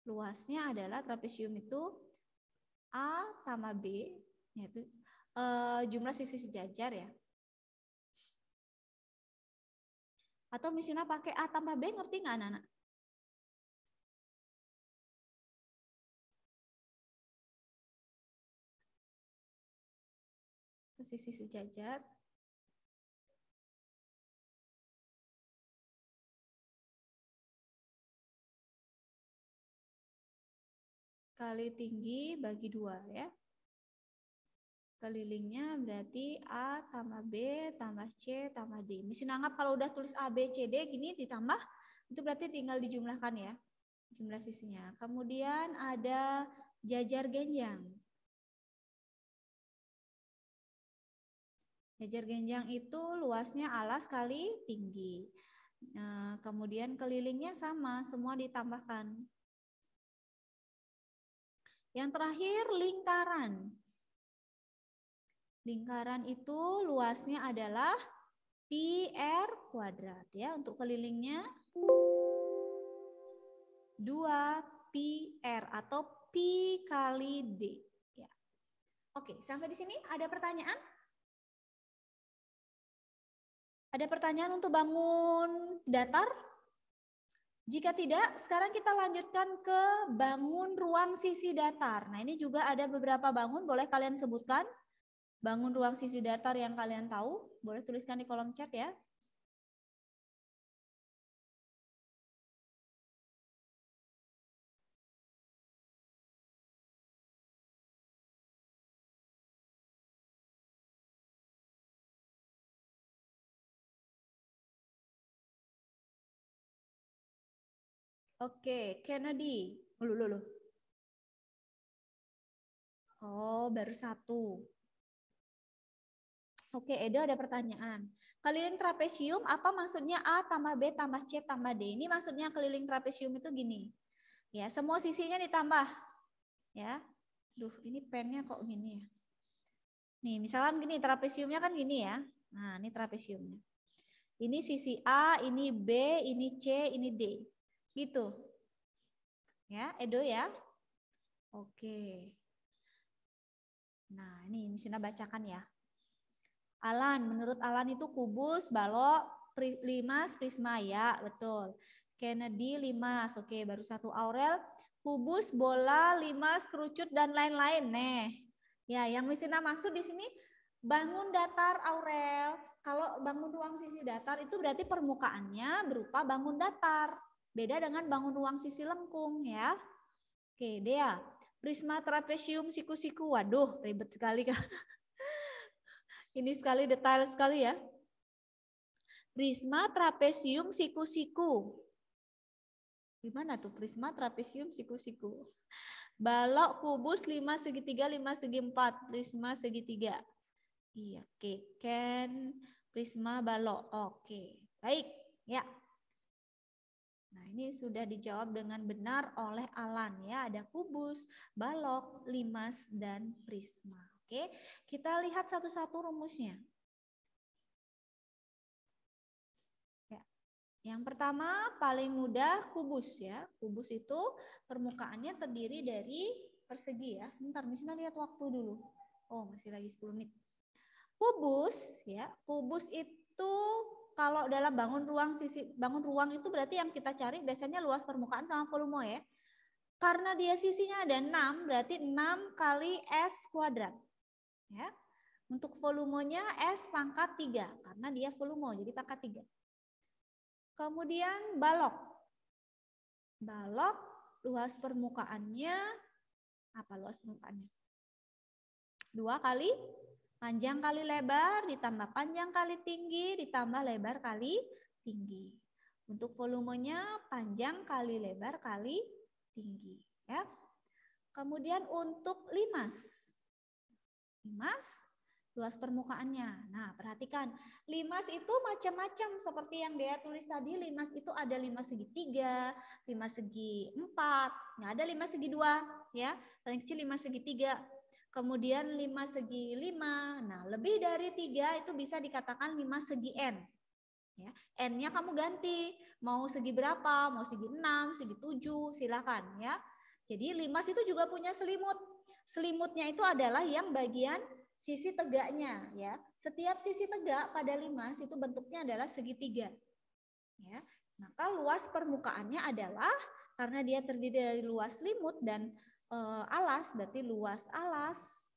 Luasnya adalah trapesium itu A tambah B, yaitu jumlah sisi sejajar ya. Atau misalnya pakai A tambah B, ngerti nggak anak-anak? Sisi sejajar. Kali tinggi bagi 2 ya. Kelilingnya berarti A tambah B tambah C tambah D. Misalnya anggap kalau udah tulis A, B, C, D gini ditambah, itu berarti tinggal dijumlahkan ya. Jumlah sisinya. Kemudian ada jajar genjang. Jajar genjang itu luasnya alas kali tinggi. Nah, kemudian kelilingnya sama, semua ditambahkan. Yang terakhir lingkaran. Lingkaran itu luasnya adalah pi r kuadrat ya. Untuk kelilingnya 2 pi r atau pi kali d. Ya. Oke, sampai di sini ada pertanyaan? Ada pertanyaan untuk bangun datar? Jika tidak, sekarang kita lanjutkan ke bangun ruang sisi datar. Nah, ini juga ada beberapa bangun, boleh kalian sebutkan. Bangun ruang sisi datar yang kalian tahu, boleh tuliskan di kolom chat ya. Oke, Kennedy. Loh. Oh, baru 1. Oke, Edo ada pertanyaan. Keliling trapesium apa maksudnya A tambah B tambah C tambah D? Ini maksudnya keliling trapesium itu gini. Ya, semua sisinya ditambah. Ya. Duh, ini pennya kok gini ya. Nih, misalkan gini, trapesiumnya kan gini ya. Nah, ini trapesiumnya. Ini sisi A, ini B, ini C, ini D. Gitu. Ya, Edo ya. Oke. Nah, ini Misina bacakan ya. Alan, menurut Alan itu kubus, balok, limas, prisma ya, betul. Kennedy, limas, oke, baru 1. Aurel, kubus, bola, limas, kerucut dan lain-lain. Nih, ya, yang Misina maksud di sini bangun datar, Aurel. Kalau bangun ruang sisi datar itu berarti permukaannya berupa bangun datar. Beda dengan bangun ruang sisi lengkung ya. Oke, Dea. Prisma trapesium siku-siku. Waduh, ribet sekali kan. Ini sekali detail sekali ya. Prisma trapesium siku-siku. Gimana tuh prisma trapesium siku-siku? Balok kubus 5 segitiga 5 segi 4. Prisma segitiga. Iya, oke. Ken prisma balok. Oke. Baik, ya. Nah, ini sudah dijawab dengan benar oleh Alan ya. Ada kubus, balok, limas dan prisma. Oke, kita lihat satu-satu rumusnya. Ya. Yang pertama paling mudah kubus ya. Kubus itu permukaannya terdiri dari persegi ya. Sebentar, misalnya lihat waktu dulu. Oh, masih lagi 10 menit. Kubus ya, kubus itu kalau dalam bangun ruang itu berarti yang kita cari biasanya luas permukaan sama volume ya. Karena dia sisinya ada 6, berarti 6 kali S kuadrat. Ya. Untuk volumenya S pangkat 3 karena dia volume jadi pangkat 3. Kemudian balok. Balok luas permukaannya apa luas permukaannya? 2 kali panjang kali lebar ditambah panjang kali tinggi ditambah lebar kali tinggi. Untuk volumenya panjang kali lebar kali tinggi ya. Kemudian untuk limas. Limas luas permukaannya. Nah, perhatikan. Limas itu macam-macam seperti yang dia tulis tadi. Limas itu ada 5 segi 3, 5 segi 4, nggak ada 5 segi 2 ya. Paling kecil 5 segi 3. Kemudian 5 segi 5. Nah, lebih dari 3 itu bisa dikatakan 5 segi N. Ya, N-nya kamu ganti. Mau segi berapa? Mau segi 6, segi 7, silakan ya. Jadi limas itu juga punya selimut. Selimutnya itu adalah yang bagian sisi tegaknya ya. Setiap sisi tegak pada limas itu bentuknya adalah segitiga. Ya. Maka luas permukaannya adalah karena dia terdiri dari luas selimut dan alas, berarti luas alas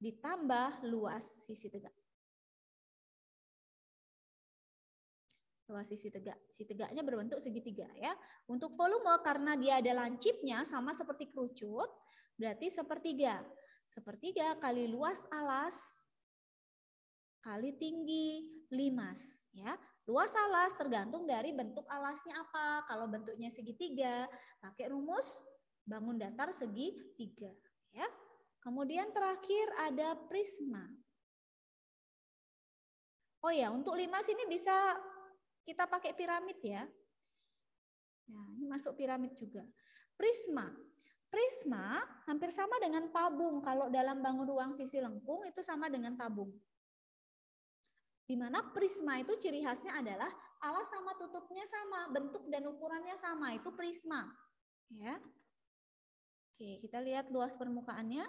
ditambah luas sisi tegak. Luas sisi tegak. Sisi tegaknya berbentuk segitiga ya. Untuk volume karena dia ada lancipnya sama seperti kerucut, berarti sepertiga. Sepertiga kali luas alas kali tinggi limas ya. Luas alas tergantung dari bentuk alasnya apa. Kalau bentuknya segitiga, pakai rumus bangun datar segitiga ya. Kemudian terakhir ada prisma. Oh ya, untuk limas ini bisa kita pakai piramid ya. Nah, ini masuk piramid juga. Prisma. Prisma hampir sama dengan tabung. Kalau dalam bangun ruang sisi lengkung itu sama dengan tabung. Di mana prisma itu ciri khasnya adalah alas sama tutupnya sama, bentuk dan ukurannya sama, itu prisma. Ya. Oke, kita lihat luas permukaannya.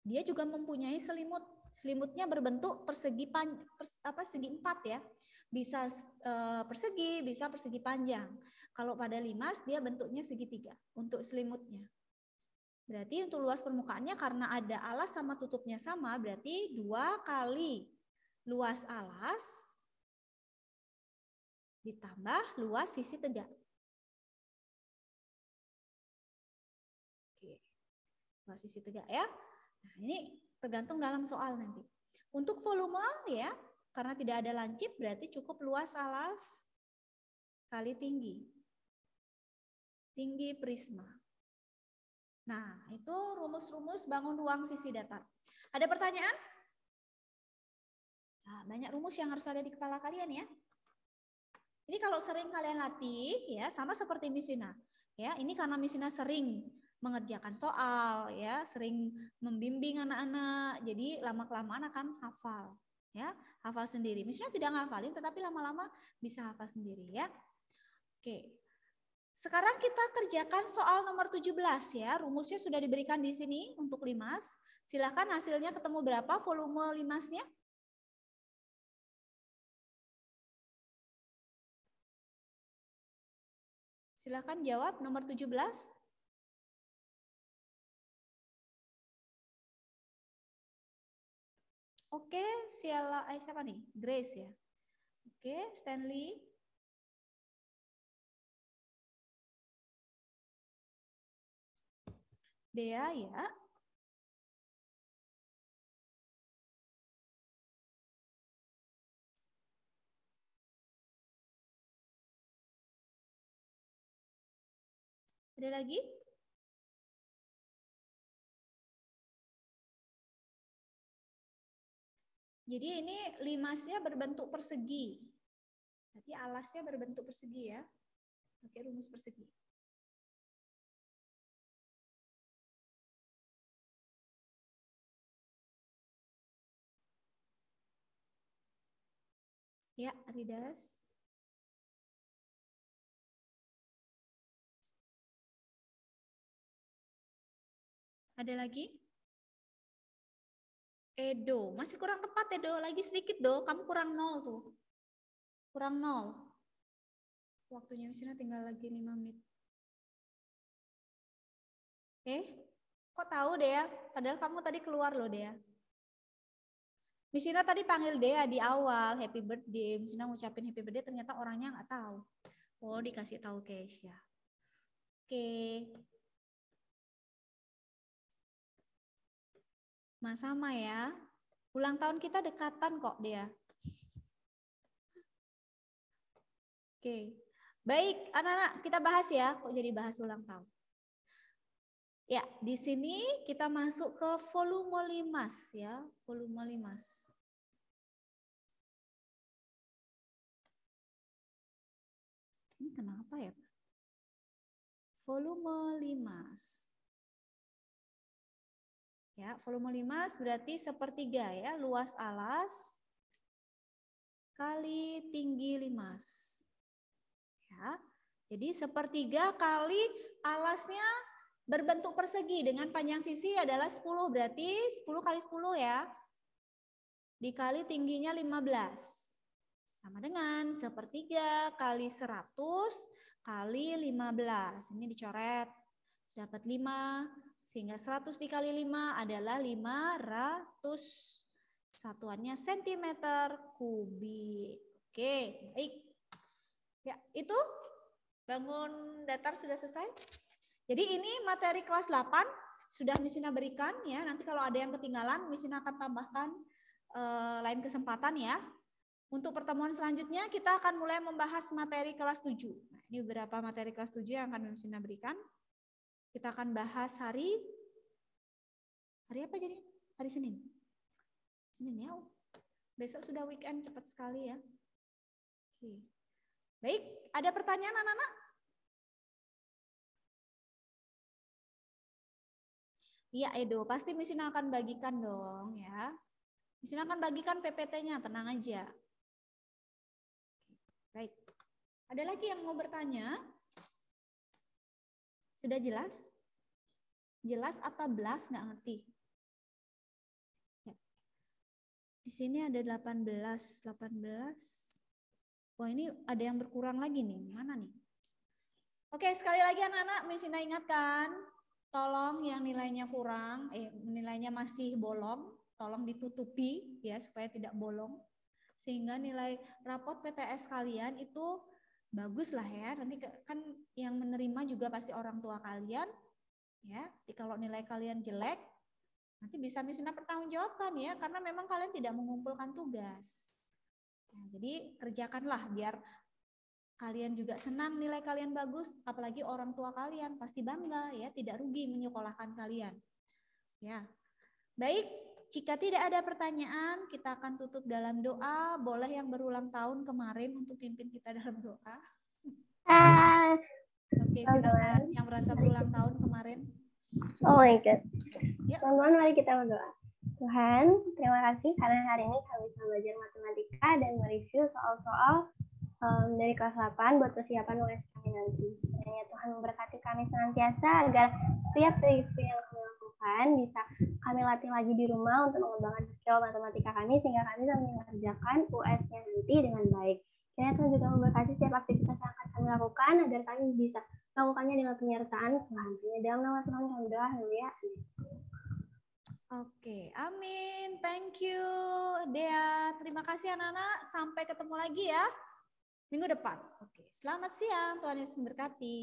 Dia juga mempunyai selimut. Selimutnya berbentuk segi 4 ya. Bisa persegi, bisa persegi panjang. Kalau pada limas dia bentuknya segitiga untuk selimutnya. Berarti untuk luas permukaannya karena ada alas sama tutupnya sama, berarti 2 kali luas alas ditambah luas sisi tegak. Oke. Luas sisi tegak ya. Nah, ini tergantung dalam soal nanti. Untuk volume ya, karena tidak ada lancip berarti cukup luas alas kali tinggi. Tinggi prisma. Nah, itu rumus-rumus bangun ruang sisi datar. Ada pertanyaan? Nah, banyak rumus yang harus ada di kepala kalian ya. Ini kalau sering kalian latih ya, sama seperti Miss Ina. Ya, ini karena Miss Ina sering mengerjakan soal ya, sering membimbing anak-anak. Jadi lama-kelamaan akan hafal ya, hafal sendiri. Miss Ina tidak ngafalin tetapi lama-lama bisa hafal sendiri ya. Oke. Sekarang kita kerjakan soal nomor 17 ya. Rumusnya sudah diberikan di sini untuk limas. Silakan hasilnya ketemu berapa volume limasnya? Silakan jawab nomor 17. Oke, siapa nih? Grace ya. Oke, Stanley. Dea ya. Ada lagi? Jadi ini limasnya berbentuk persegi. Berarti alasnya berbentuk persegi ya. Pakai rumus persegi. Ya, Ridas. Ada lagi? Edo, masih kurang tepat Edo, lagi sedikit Do, kamu kurang 0 tuh. Kurang 0. Waktunya Misina tinggal lagi 5 menit. Kok tahu Dea? Padahal kamu tadi keluar loh Dea. Misina tadi panggil Dea di awal, happy birthday. Misina ngucapin happy birthday, ternyata orangnya nggak tahu. Oh, dikasih tahu Keisha. Oke. Sama ya. Ulang tahun kita dekatan kok Dea. Oke. Baik, anak-anak kita bahas ya. Kok jadi bahas ulang tahun? Ya, di sini kita masuk ke volume limas ya, volume limas. Ini kenapa ya? Volume limas. Ya, volume limas berarti sepertiga ya, luas alas kali tinggi limas. Ya. Jadi sepertiga kali alasnya berbentuk persegi dengan panjang sisi adalah 10, berarti 10 kali 10 ya. Dikali tingginya 15. Sama dengan sepertiga kali 100 kali 15. Ini dicoret. Dapat 5. Sehingga 100 dikali 5 adalah 500. Satuannya sentimeter kubik. Oke, baik. Ya, itu bangun datar sudah selesai. Jadi ini materi kelas 8 sudah Misina berikan ya. Nanti kalau ada yang ketinggalan Misina akan tambahkan lain kesempatan ya. Untuk pertemuan selanjutnya kita akan mulai membahas materi kelas 7. Nah, ini beberapa materi kelas 7 yang akan Misina berikan. Kita akan bahas hari apa jadi? Hari Senin. Senin ya. Besok sudah weekend, cepat sekali ya. Oke. Baik, ada pertanyaan anak-anak? Iya Edo, pasti Misina akan bagikan dong ya. Misina akan bagikan PPT-nya, tenang aja. Baik, ada lagi yang mau bertanya? Sudah jelas? Jelas atau belas nggak ngerti? Ya. Di sini ada 18. Wah ini ada yang berkurang lagi nih, mana nih? Oke, sekali lagi anak-anak, Misina ingatkan, tolong yang nilainya kurang, nilainya masih bolong, tolong ditutupi ya supaya tidak bolong. Sehingga nilai rapot PTS kalian itu bagus lah ya. Nanti kan yang menerima juga pasti orang tua kalian ya. Jadi kalau nilai kalian jelek, nanti bisa Misina pertanggungjawabkan ya karena memang kalian tidak mengumpulkan tugas. Nah, jadi kerjakanlah biar kalian juga senang nilai kalian bagus, apalagi orang tua kalian pasti bangga ya, tidak rugi menyekolahkan kalian. Ya. Baik, jika tidak ada pertanyaan, kita akan tutup dalam doa. Boleh yang berulang tahun kemarin untuk pimpin kita dalam doa. Oke, silakan yang merasa berulang tahun kemarin. Oh my God. Ya. Teman-teman, mari kita berdoa. Tuhan, terima kasih karena hari ini kami bisa belajar matematika dan mereview soal-soal dari kelas 8 buat persiapan UAS kami nanti. Dan ya Tuhan memberkati kami senantiasa agar setiap review yang kami lakukan bisa kami latih lagi di rumah untuk mengembangkan skill matematika kami sehingga kami bisa mengerjakan UAS-nya nanti dengan baik. Dan Tuhan juga memberkati setiap aktivitas yang akan kami lakukan agar kami bisa melakukannya dengan penyertaan Tuhan. Dalam nama Tuhan kami berdoa, haleluya. Oke, amin. Thank you, Dea. Terima kasih anak-anak. Sampai ketemu lagi ya minggu depan. Oke, selamat siang. Tuhan Yesus memberkati.